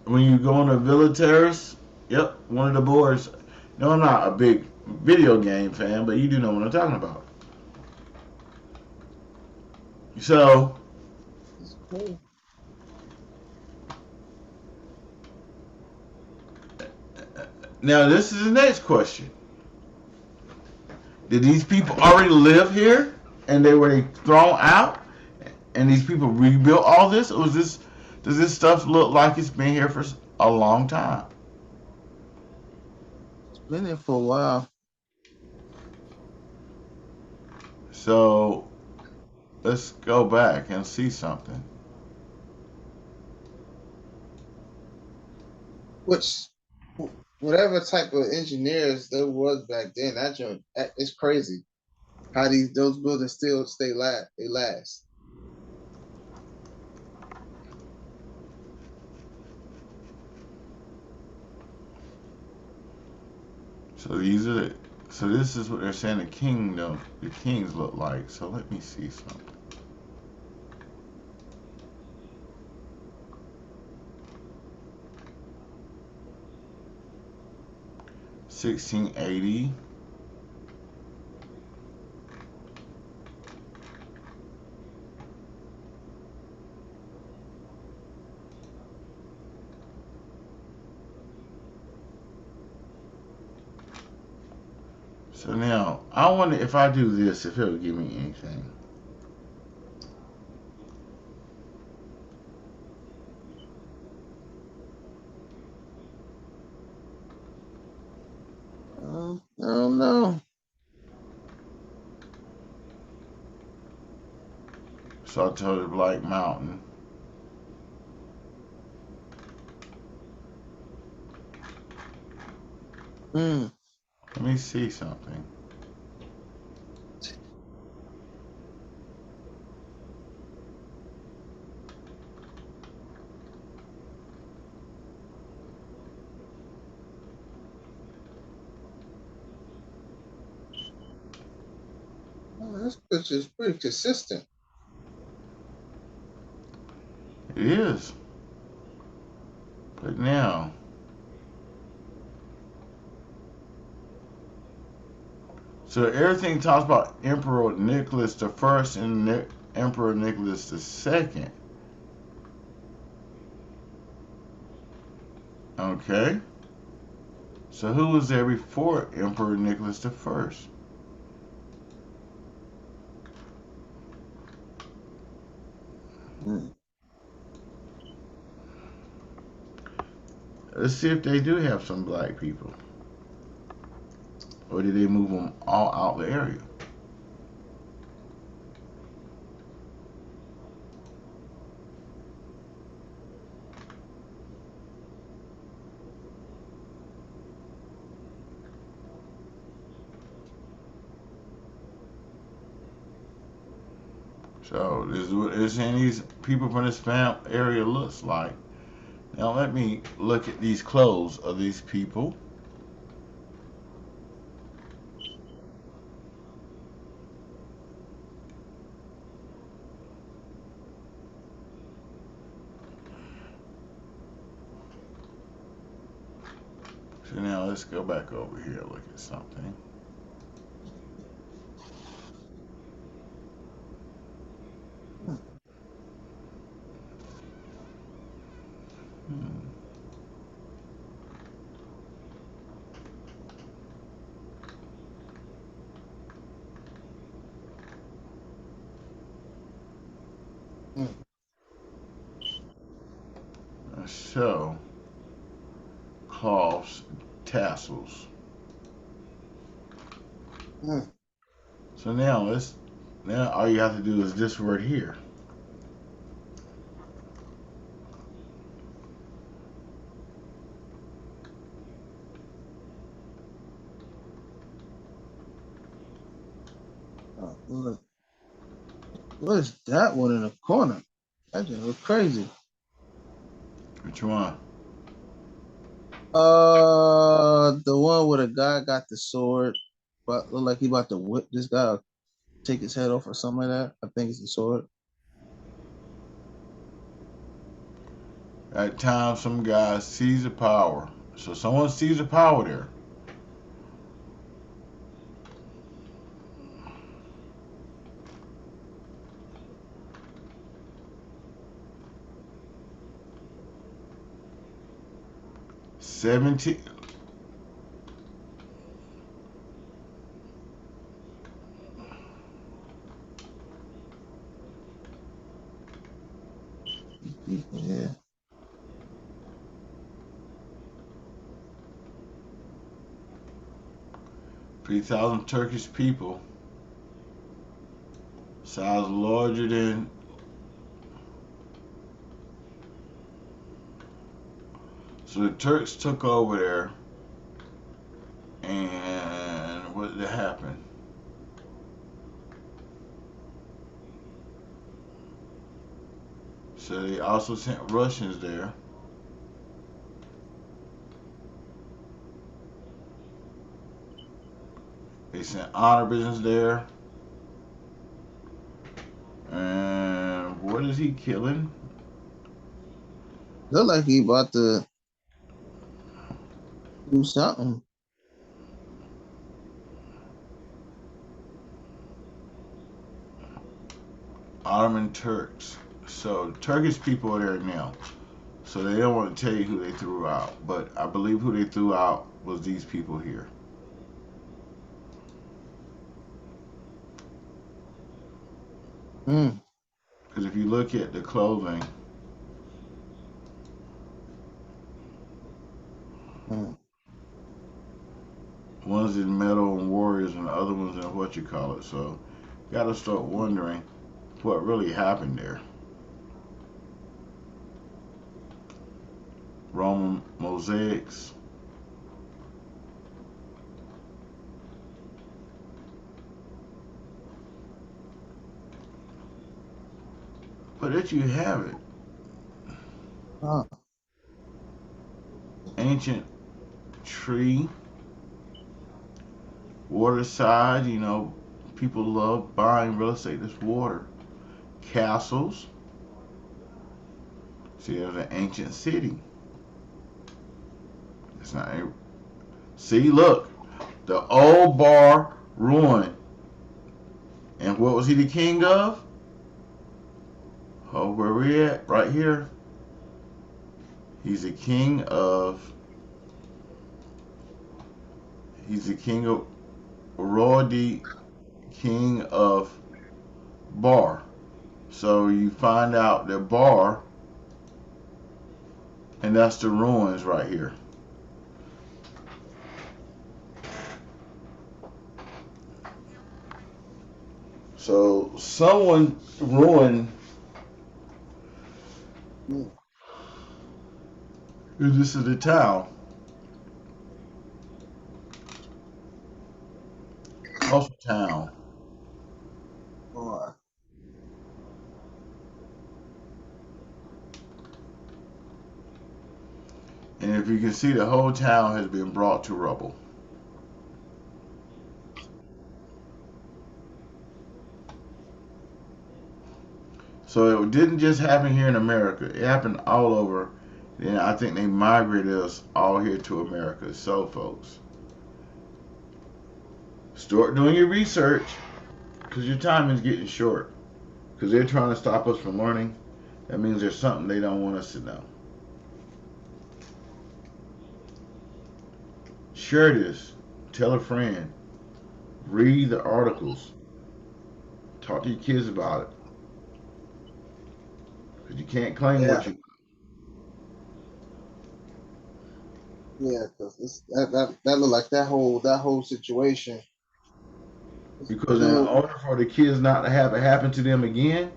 When you go on a Villa Terrace, yep, one of the boards. No, I'm not a big video game fan, but you do know what I'm talking about. So
It's cool.
now this is the next question. Did these people already live here and they were thrown out and these people rebuilt all this? Or was this does this stuff look like it's been here for a long time?
It's been there for a while.
So let's go back and see something.
Which whatever type of engineers there was back then, it's crazy how those buildings still they last.
So these are the, so this is what they're saying the kings look like. So let me see something. 1680. So now I wonder if I do this, if it'll give me anything.
I don't know.
So I told it Black Mountain.
Mm.
Let me see something.
Oh, this picture's pretty consistent.
It is. But now, so everything talks about Emperor Nicholas the First and Emperor Nicholas the Second. Okay. So who was there before Emperor Nicholas the First?
Mm.
Let's see if they do have some black people. Or did they move them all out the area? So this is what they're saying these people from this area looks like. Now let me look at these clothes of these people. So now let's go back over here and look at something. Hmm.
Mm.
So cloths, tassels.
Mm.
So now all you have to do is this word here.
Oh, look, what is that one in the corner? That just look crazy.
Which one?
The one where the guy got the sword, but look like he about to whip this guy, or take his head off or something like that. I think it's the sword.
At times some guys seize the power. So someone sees the power there. '70.
Yeah.
3,000 Turkish people, size larger than. So the Turks took over there, and what did happen? So they also sent Russians there. They sent honor business there. And what is he killing?
Look like he about to do something.
Ottoman Turks. So Turkish people are there now. So they don't want to tell you who they threw out. But I believe who they threw out was these people here.
Mm.
Because if you look at the clothing,
Mm.
one's in metal and warriors and the other one's in what you call it. So you got to start wondering what really happened there. Roman mosaics. But there you have it.
Huh.
Ancient tree, waterside, people love buying real estate that's water. Castles. See, there's an ancient city. It's not. See, look, the old bar ruined. And what was he the king of? Oh, where we at? Right here. He's the king of. He's the king of Rodi, king of Bar. So you find out that Bar, and that's the ruins right here. So someone ruined.
Mm.
This is the town. Tulsa town.
Boy.
And if you can see, the whole town has been brought to rubble. So it didn't just happen here in America. It happened all over. Then I think they migrated us all here to America. So, folks, start doing your research because your time is getting short. Because they're trying to stop us from learning. That means there's something they don't want us to know. Share this. Tell a friend. Read the articles. Talk to your kids about it. Because you can't claim
Yeah.
what you.
Yeah, because that look like that whole situation.
Because in
Still,
order for the kids not to have it happen to them again,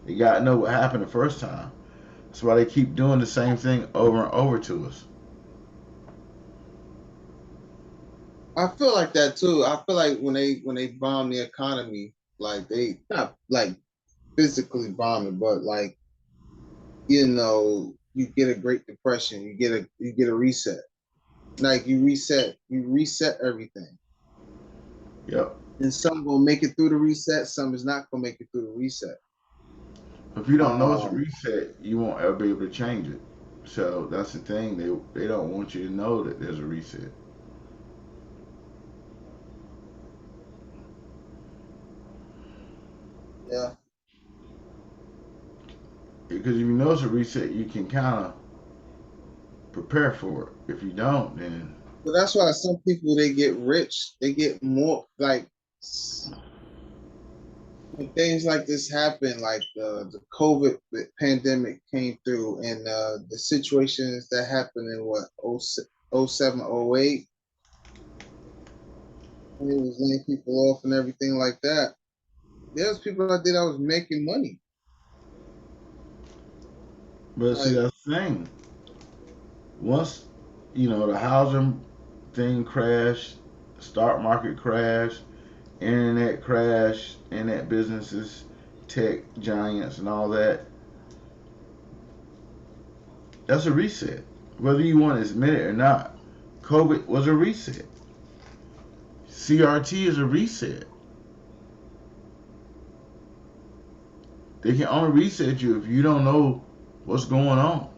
they got to know what happened the first time. That's why they keep doing the same thing over and over to us.
I feel like that too. I feel like when they bomb the economy, like they not like physically bomb it, but like you get a Great Depression, you get a reset. Like you reset everything.
Yep.
And some gonna make it through the reset, some is not gonna make it through the reset.
If you don't know it's a
Um,
reset, you won't ever be able to change it. So that's the thing. They don't want you to know that there's a reset.
yeah.
Because if you know it's a reset, you can kind of prepare for it. If you don't, then
But that's why some people they get rich, they get more like when things like this happen, like the COVID pandemic came through, and the situations that happened in what 07, 08, when it was laying people off and everything like that. There's people out there that was making money.
but see
Like,
that's the thing. Once the housing thing crashed, stock market crashed, internet crashed, internet businesses, tech giants, and all that. That's a reset. Whether you want to admit it or not, COVID was a reset. CRT is a reset. They can only reset you if you don't know what's going on.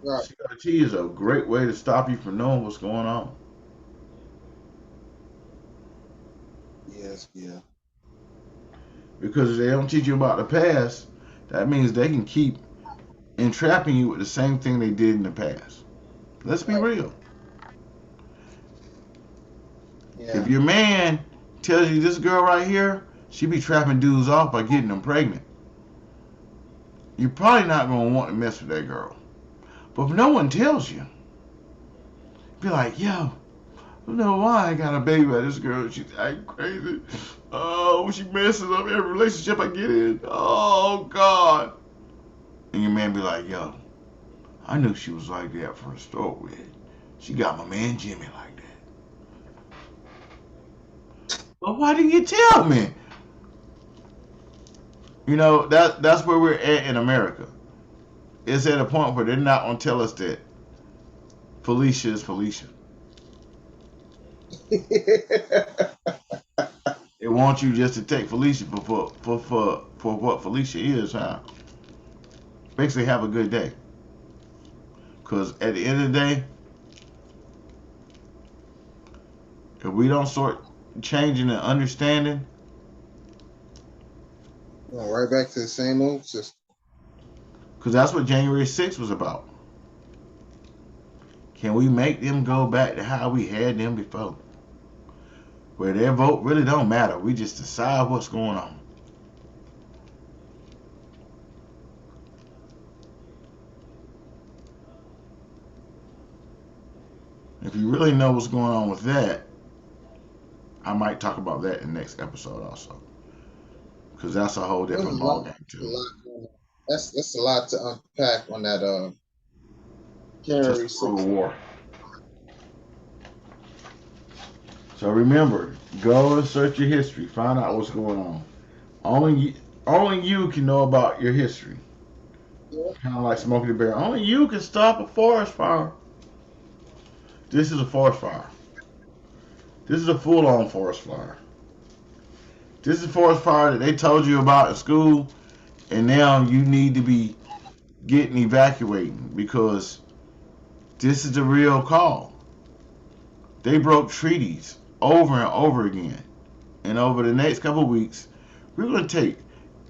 right.
CRT is a great way to stop you from knowing what's going on.
Yes, yeah.
Because if they don't teach you about the past, that means they can keep entrapping you with the same thing they did in the past. Let's be
Right.
real. If
Yeah.
your man tells you this girl right here, she be trapping dudes off by getting them pregnant, you're probably not going to want to mess with that girl. But if no one tells you, be like, yo, I don't know why I got a baby by this girl. She's acting crazy. Oh, she messes up every relationship I get in. Oh, God. And your man be like, yo, I knew she was like that from the start with. She got my man Jimmy like that. But why didn't you tell me? You know, that's where we're at in America. It's at a point where they're not gonna tell us that Felicia is Felicia. They want you just to take Felicia for what Felicia is, huh? Basically, have a good day. Because at the end of the day, if we don't start changing and understanding,
Going right back to the same old system.
because that's what January 6th was about. Can we make them go back to how we had them before? Where their vote really don't matter. We just decide what's going on. If you really know what's going on with that, I might talk about that in the next episode also. Because that's a whole
There's a
different
lot,
ballgame
a
too.
lot going on. That's a lot to unpack on that January
Tuscarora
6th.
War. So remember, go and search your history. Find out what's going on. Only you can know about your history.
Yeah.
Kind of like Smokey the Bear. Only you can stop a forest fire. This is a forest fire. This is a full-on forest fire. This is a forest fire that they told you about in school, and now you need to be getting evacuating because this is the real call. They broke treaties over and over again. And over the next couple of weeks, we're going to take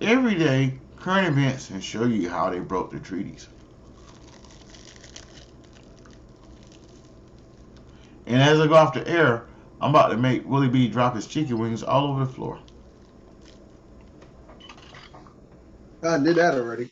everyday current events and show you how they broke the treaties. And as I go off the air, I'm about to make Willie B drop his chicken wings all over the floor.
I did that already.